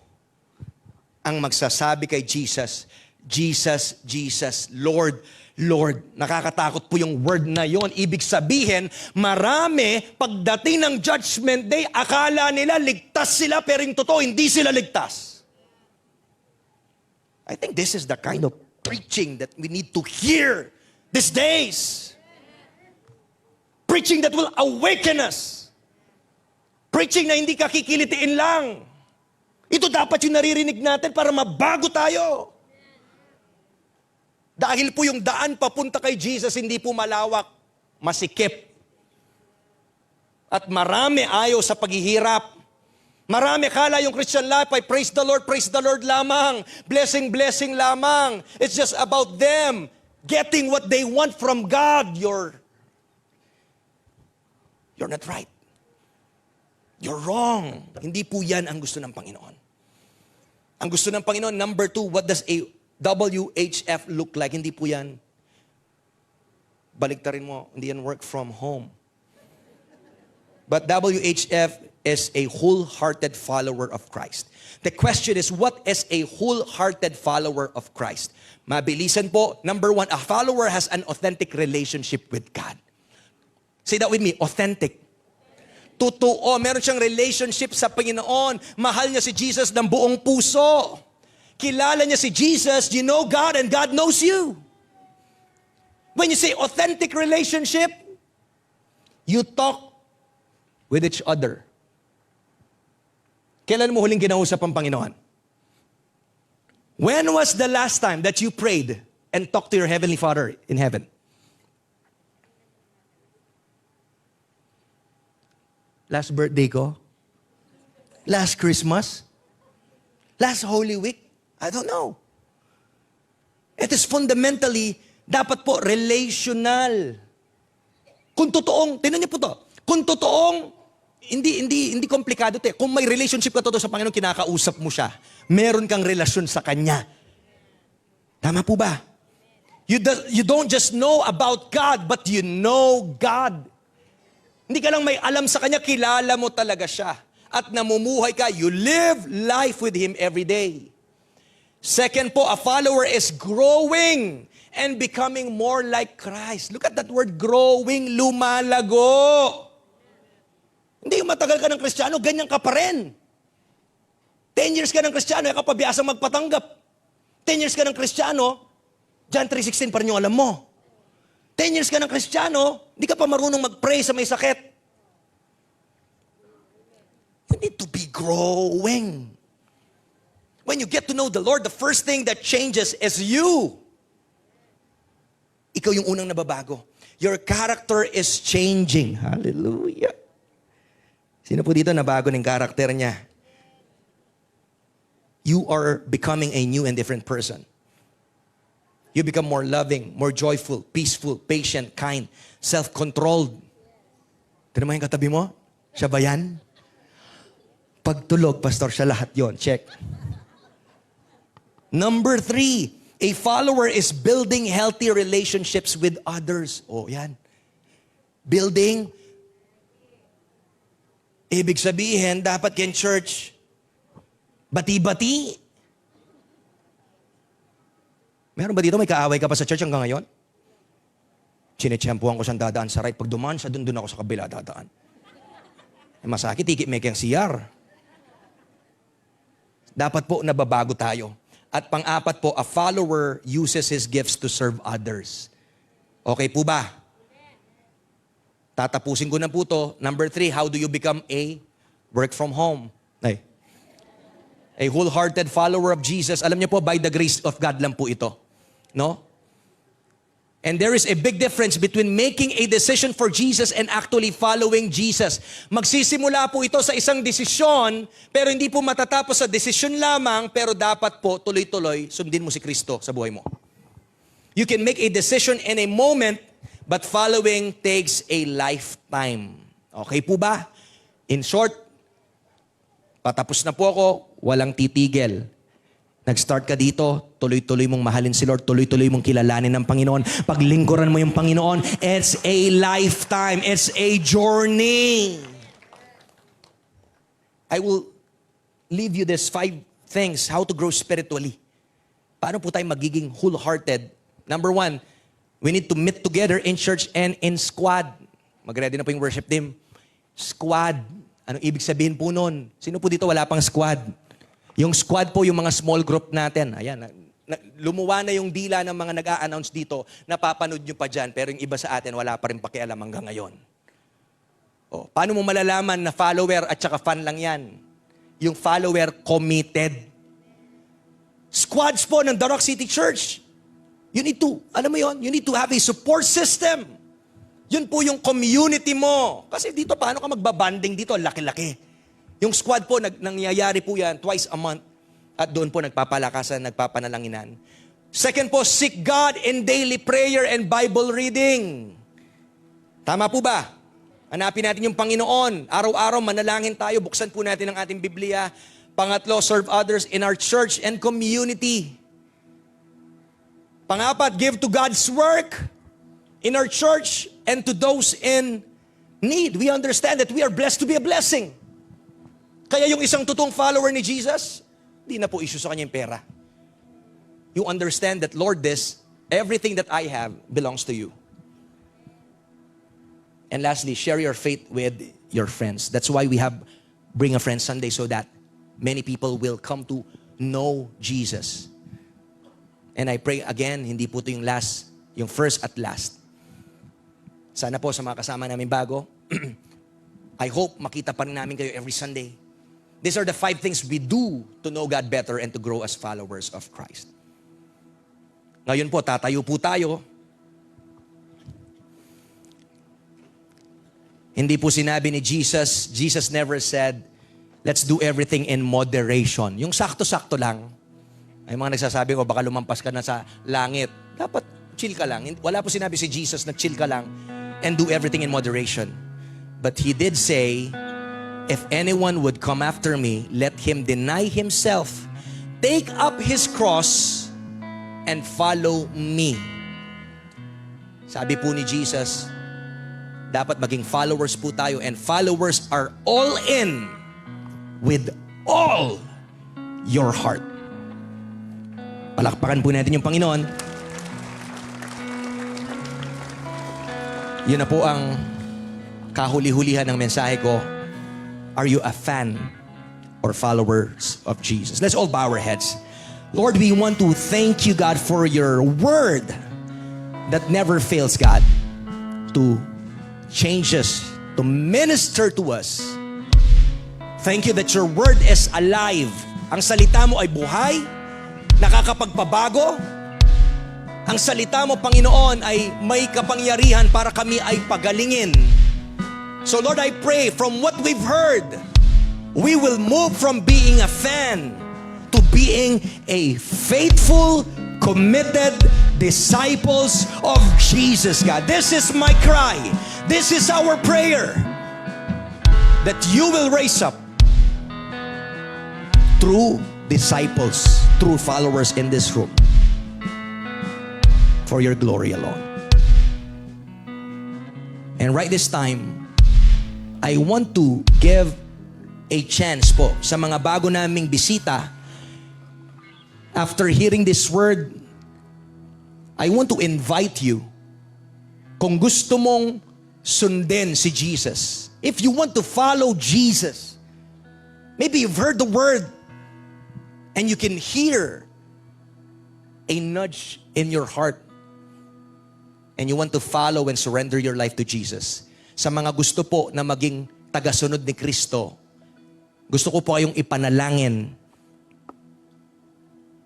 ang magsasabi kay Jesus, Jesus, Jesus, Lord, Lord. Nakakatakot po yung word na yon. Ibig sabihin, marami, pagdating ng judgment day, akala nila ligtas sila, pero yung totoo, hindi sila ligtas. I think this is the kind of preaching that we need to hear these days. Preaching that will awaken us. Preaching na hindi kakikilitiin lang. Ito dapat yung naririnig natin para mabago tayo. Dahil po yung daan papunta kay Jesus, hindi po malawak, masikip. At marami ayaw sa paghihirap. Marami kala yung Christian life ay praise the Lord lamang. Blessing, blessing lamang. It's just about them getting what they want from God. You're not right. You're wrong. Hindi po yan ang gusto ng Panginoon. Ang gusto ng Panginoon, number 2, what does a WHF look like? Hindi po yan. Baliktarin mo, hindi yan work from home. But WHF is a wholehearted follower of Christ? The question is, what is a wholehearted follower of Christ? Mabilisan po. Number one, a follower has an authentic relationship with God. Say that with me, authentic. Totoo, meron siyang relationship sa Panginoon. Mahal niya si Jesus ng buong puso. Kilala niya si Jesus, you know God and God knows you. When you say authentic relationship, you talk with each other. Kailan mo huling kinausap ang Panginoon? When was the last time that you prayed and talked to your Heavenly Father in heaven? Last birthday ko? Last Christmas? Last Holy Week? I don't know. It is fundamentally, dapat po, relational. Kung totoong, tinan niyo po to, kung totoong, hindi komplikado te. Kung may relationship ka totoo sa Panginoon, kinakausap mo siya. Meron kang relasyon sa Kanya. Tama po ba? You don't just know about God, but you know God. Hindi ka lang may alam sa Kanya, kilala mo talaga siya. At namumuhay ka, you live life with Him every day. Second po, a follower is growing and becoming more like Christ. Look at that word, growing, lumalago. Hindi yung matagal ka ng Kristiyano, ganyan ka pa rin. 10 years ka ng Kristiyano, ka pabiasang magpatanggap. 10 years ka ng Kristiyano, John 3:16 pa rin yung alam mo. 10 years ka ng Kristiyano, hindi ka pa marunong mag-pray sa may sakit. You need to be growing. When you get to know the Lord, the first thing that changes is you. Ikaw yung unang nababago. Your character is changing. Hallelujah. Sino po dito nabago ng karakter niya? You are becoming a new and different person. You become more loving, more joyful, peaceful, patient, kind, self-controlled. Tignan mo yung katabi mo? Siya ba yan? Pagtulog, pastor, siya lahat yon. Check. Number 3, a follower is building healthy relationships with others. Oh, yan. Building. Ibig sabihin, dapat ken church, bati-bati. Meron ba dito may kaaway ka pa sa church hanggang ngayon? Sinetsyempuhan ko siyang dadaan sa right. Pag dumaan siya, dun ako sa kabila dadaan. Masakit, ikip may kang CR. Dapat po nababago tayo. At pang-apat po, a follower uses his gifts to serve others. Okay po ba? Tatapusin ko na po to. Number 3, how do you become a work from home? Ay. A wholehearted follower of Jesus. Alam niyo po, by the grace of God lang po ito. No? And there is a big difference between making a decision for Jesus and actually following Jesus. Magsisimula po ito sa isang desisyon, pero hindi po matatapos sa desisyon lamang, pero dapat po tuloy-tuloy sundin mo si Kristo sa buhay mo. You can make a decision in a moment, but following takes a lifetime. Okay po ba? In short, patapos na po ako, walang titigil. Nag-start ka dito, tuloy-tuloy mong mahalin si Lord, tuloy-tuloy mong kilalanin ng Panginoon. Paglingkuran mo yung Panginoon, it's a lifetime, it's a journey. I will leave you this 5 things, how to grow spiritually. Paano po tayo magiging wholehearted? Number 1, we need to meet together in church and in squad. Mag-ready na po yung worship team. Squad. Anong ibig sabihin po nun? Sino po dito wala pang squad? Yung squad po, yung mga small group natin. Ayan, lumuwa na yung dila ng mga nag-a-announce dito. Napapanood nyo pa dyan, pero yung iba sa atin, wala pa rin pakialam hanggang ngayon. O, paano mo malalaman na follower at saka fan lang yan? Yung follower committed. Squads po ng The Rock City Church. You need to, alam mo yon, you need to have a support system. Yun po yung community mo. Kasi dito, paano ka magbabanding dito? Laki-laki. Yung squad po, nangyayari po yan twice a month. At doon po nagpapalakasan, nagpapanalanginan. Second po, seek God in daily prayer and Bible reading. Tama po ba? Hanapin natin yung Panginoon. Araw-araw manalangin tayo. Buksan po natin ang ating Biblia. Pangatlo, serve others in our church and community. Pangapat, give to God's work in our church and to those in need. We understand that we are blessed to be a blessing. Kaya yung isang totoong follower ni Jesus, di na po issue sa kanya yung pera. You understand that, Lord, everything that I have belongs to you. And lastly, share your faith with your friends. That's why we have Bring a Friend Sunday, so that many people will come to know Jesus. And I pray again, hindi po ito yung first at last. Sana po sa mga kasama namin bago, I hope makita pa rin namin kayo every Sunday. These are the 5 things we do to know God better and to grow as followers of Christ. Ngayon po, tatayo po tayo. Hindi po sinabi ni Jesus never said, let's do everything in moderation. Yung sakto-sakto lang. Ay mga nagsasabi ko, baka lumampas ka na sa langit. Dapat chill ka lang. Wala po sinabi si Jesus na chill ka lang and do everything in moderation. But He did say, if anyone would come after me, let him deny himself, take up his cross, and follow me. Sabi po ni Jesus, dapat maging followers po tayo, and followers are all in with all your heart. Palakpakan po natin yung Panginoon. Yun na po ang kahuli-hulihan ng mensahe ko. Are you a fan or followers of Jesus? Let's all bow our heads. Lord, we want to thank you, God, for your word that never fails, God, to change us, to minister to us. Thank you that your word is alive. Ang salita mo ay buhay, nakakapagpabago. Ang salita mo, Panginoon, ay may kapangyarihan para kami ay pagalingin. So Lord, I pray from what we've heard, we will move from being a fan to being a faithful, committed disciples of Jesus, God. This is my cry. This is our prayer, that you will raise up true disciples, true followers in this room for your glory alone. And right this time, I want to give a chance po sa mga bago naming bisita. After hearing this word, I want to invite you, kung gusto mong sundin si Jesus, if you want to follow Jesus, maybe you've heard the word and you can hear a nudge in your heart and you want to follow and surrender your life to Jesus. Sa mga gusto po na maging tagasunod ni Kristo, gusto ko po kayong ipanalangin.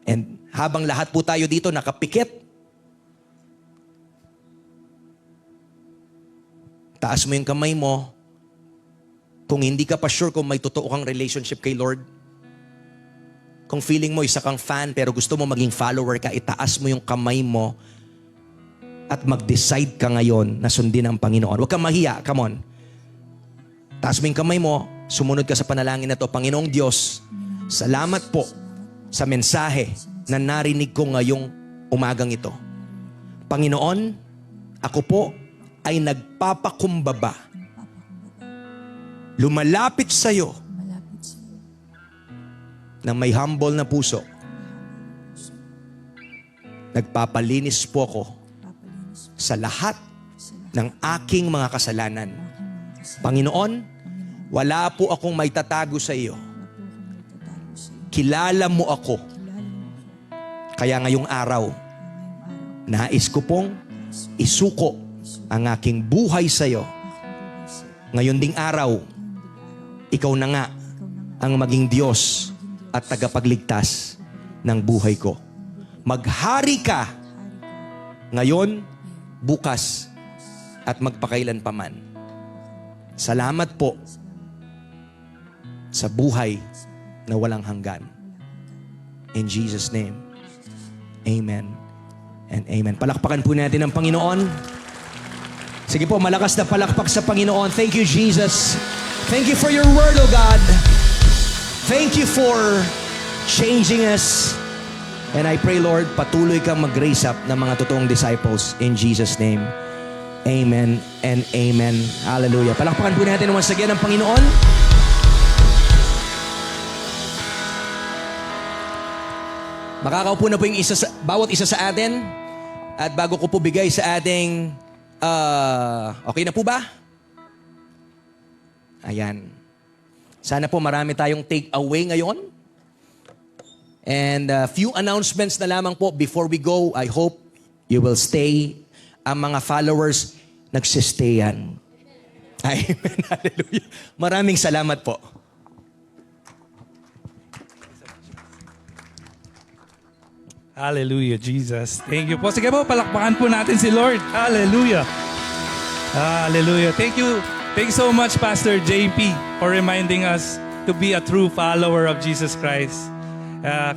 And habang lahat po tayo dito nakapikit, taas mo yung kamay mo. Kung hindi ka pa sure kung may totoo kang relationship kay Lord, kung feeling mo isa kang fan pero gusto mo maging follower ka, itaas mo yung kamay mo at mag-decide ka ngayon na sundin ang Panginoon. Huwag kang mahiya, come on. Taas mo yung kamay mo, sumunod ka sa panalangin na to. Panginoong Diyos, salamat po sa mensahe na narinig ko ngayong umagang ito. Panginoon, ako po ay nagpapakumbaba. Lumalapit sa iyo ng may humble na puso. Nagpapalinis po ako sa lahat ng aking mga kasalanan. Panginoon, wala po akong may tatago sa iyo. Kilala mo ako. Kaya ngayong araw, nais ko pong isuko ang aking buhay sa iyo. Ngayon ding araw, ikaw na nga ang maging Diyos at tagapagligtas ng buhay ko. Maghari ka ngayon, bukas, at magpakailan paman. Salamat po sa buhay na walang hanggan. In Jesus' name, amen and amen. Palakpakan po natin ang Panginoon. Sige po, malakas na palakpak sa Panginoon. Thank you, Jesus. Thank you for your word, O God. Thank you for changing us. And I pray, Lord, patuloy kang mag-raise up ng mga totoong disciples in Jesus' name. Amen and amen. Hallelujah. Palakpakan po natin once again ang Panginoon. Makakaupo na po yung bawat isa sa atin. At bago ko po bigay sa ating, okay na po ba? Ayan. Sana po marami tayong take away ngayon. And few announcements na lamang po before we go. I hope you will stay. Ang mga followers, nagsistayan. Amen. Hallelujah. Maraming salamat po.
Hallelujah, Jesus. Thank you po. Sige po, palakpakan po natin si Lord. Hallelujah. Hallelujah. Thank you. Thank you so much, Pastor JP, for reminding us to be a true follower of Jesus Christ.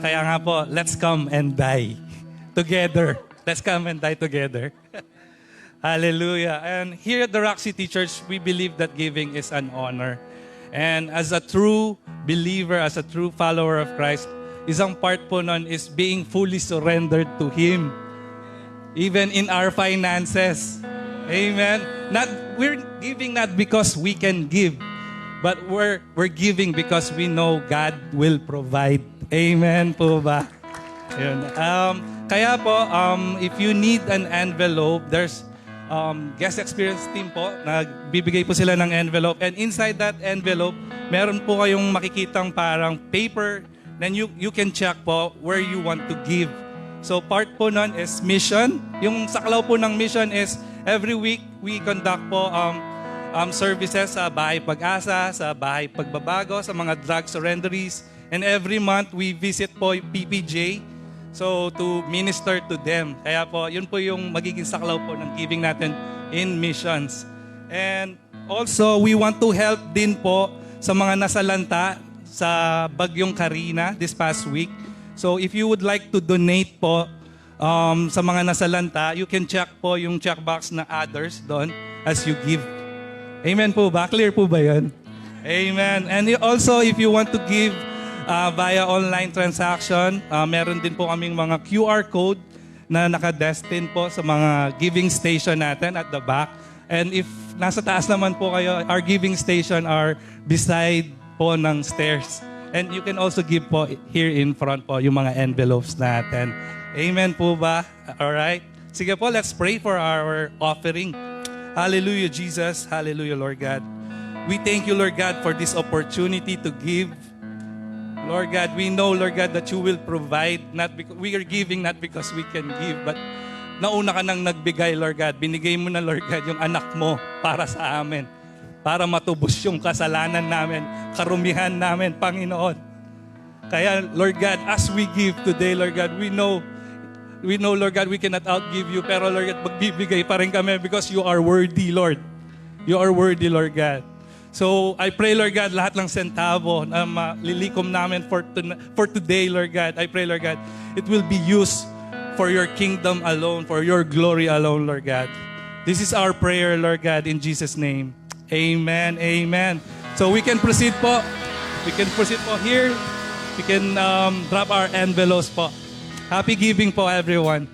Kaya nga po, let's come and die together. Let's come and die together. Hallelujah. And here at the Rock City Church, we believe that giving is an honor. And as a true believer, as a true follower of Christ, isang part po nun is being fully surrendered to Him. Even in our finances. Amen. We're giving not because we can give, but we're giving because we know God will provide. Amen po ba? Yun. Kaya po, if you need an envelope, there's guest experience team po, nagbibigay po sila ng envelope. And inside that envelope, meron po kayong makikitang parang paper. Then you can check po where you want to give. So part po nun is mission. Yung saklaw po ng mission is every week we conduct po services sa Bahay Pag-asa, sa Bahay Pagbabago, sa mga drug surrenderies. And every month we visit po yung PPJ so to minister to them. Kaya po yun po yung magiging saklaw po ng giving natin in missions. And also we want to help din po sa mga nasalanta sa Bagyong Karina this past week. So if you would like to donate po sa mga nasalanta, you can check po yung checkbox na others doon as you give. Amen po ba? Clear po ba yun? Amen. And also if you want to give via online transaction, meron din po kaming mga QR code na nakadestin po sa mga giving station natin at the back. And if nasa taas naman po kayo, our giving station are beside po ng stairs. And you can also give po here in front po yung mga envelopes natin. Amen po ba? Alright? Sige po, let's pray for our offering. Hallelujah, Jesus. Hallelujah, Lord God. We thank you, Lord God, for this opportunity to give. Lord God, we know, Lord God, that you will provide. We are giving not because we can give, but nauna ka nang nagbigay, Lord God. Binigay mo na, Lord God, yung anak mo para sa amin. Para matubos yung kasalanan namin, karumihan namin, Panginoon. Kaya, Lord God, as we give today, Lord God, we know, Lord God, we cannot outgive you, pero, Lord God, magbibigay pa rin kami because you are worthy, Lord. You are worthy, Lord God. So, I pray, Lord God, lahat ng sentavo na malilikom namin for today, Lord God, I pray, Lord God, it will be used for your kingdom alone, for your glory alone, Lord God. This is our prayer, Lord God, in Jesus' name. Amen, amen. So we can proceed po. We can proceed po here. We can drop our envelopes po. Happy giving po, everyone.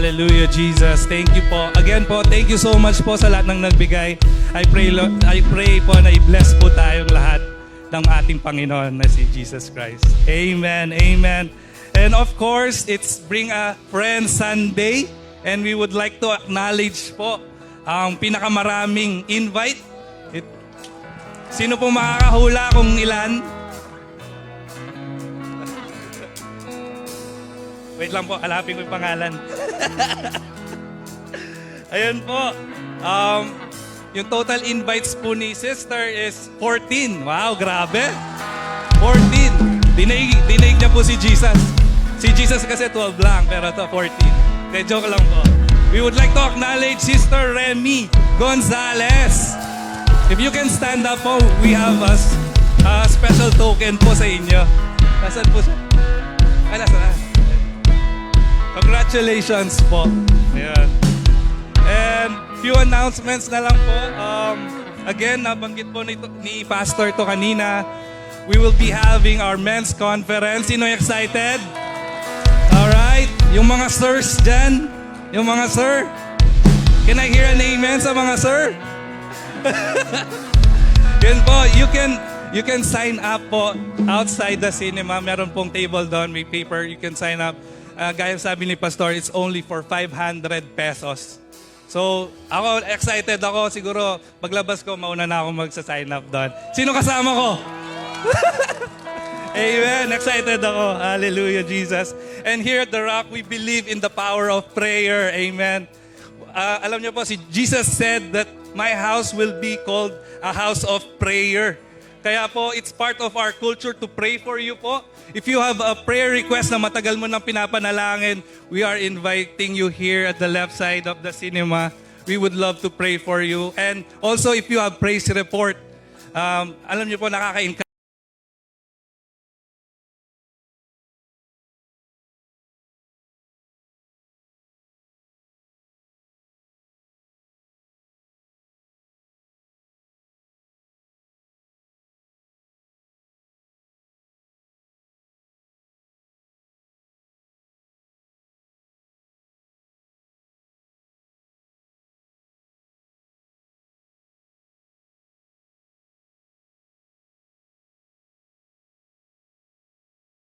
Hallelujah, Jesus. Thank you po. Again po, thank you so much po sa lahat ng nagbigay. I pray po na i-bless po tayong lahat ng ating Panginoon na si Jesus Christ. Amen, amen. And of course, it's Bring a Friend Sunday. And we would like to acknowledge po ang pinakamaraming invite. Sino po makakahula kung ilan? Wait lang po, alapin ko yung pangalan. Ayan po. Yung total invites po ni sister is 14. Wow, grabe. 14. Dinaig niya po si Jesus. Si Jesus kasi 12 lang, pero ito 14. Kaya joke lang po. We would like to acknowledge Sister Remy Gonzalez. If you can stand up po, we have a special token po sa inyo. Nasaan po siya? Ay, nasa na. Congratulations po. Ayan. And few announcements na lang po. Again, nabanggit po ni Pastor to kanina. We will be having our men's conference. Sino excited? Alright. Yung mga sirs dyan. Yung mga sir. Can I hear an amen sa mga sir? Yan po. You can sign up po outside the cinema. Meron pong table doon. May paper. You can sign up. Gaya sabi ni Pastor, it's only for 500 pesos. So, ako, excited ako. Siguro, paglabas ko, mauna na ako magsa-sign up doon. Sino kasama ko? Amen. Excited ako. Hallelujah, Jesus. And here at The Rock, we believe in the power of prayer. Amen. Alam niyo po, si Jesus said that my house will be called a house of prayer. Kaya po, it's part of our culture to pray for you po. If you have a prayer request na matagal mo nang pinapanalangin, we are inviting you here at the left side of the cinema. We would love to pray for you. And also, if you have praise report, alam niyo po, nakaka-encourage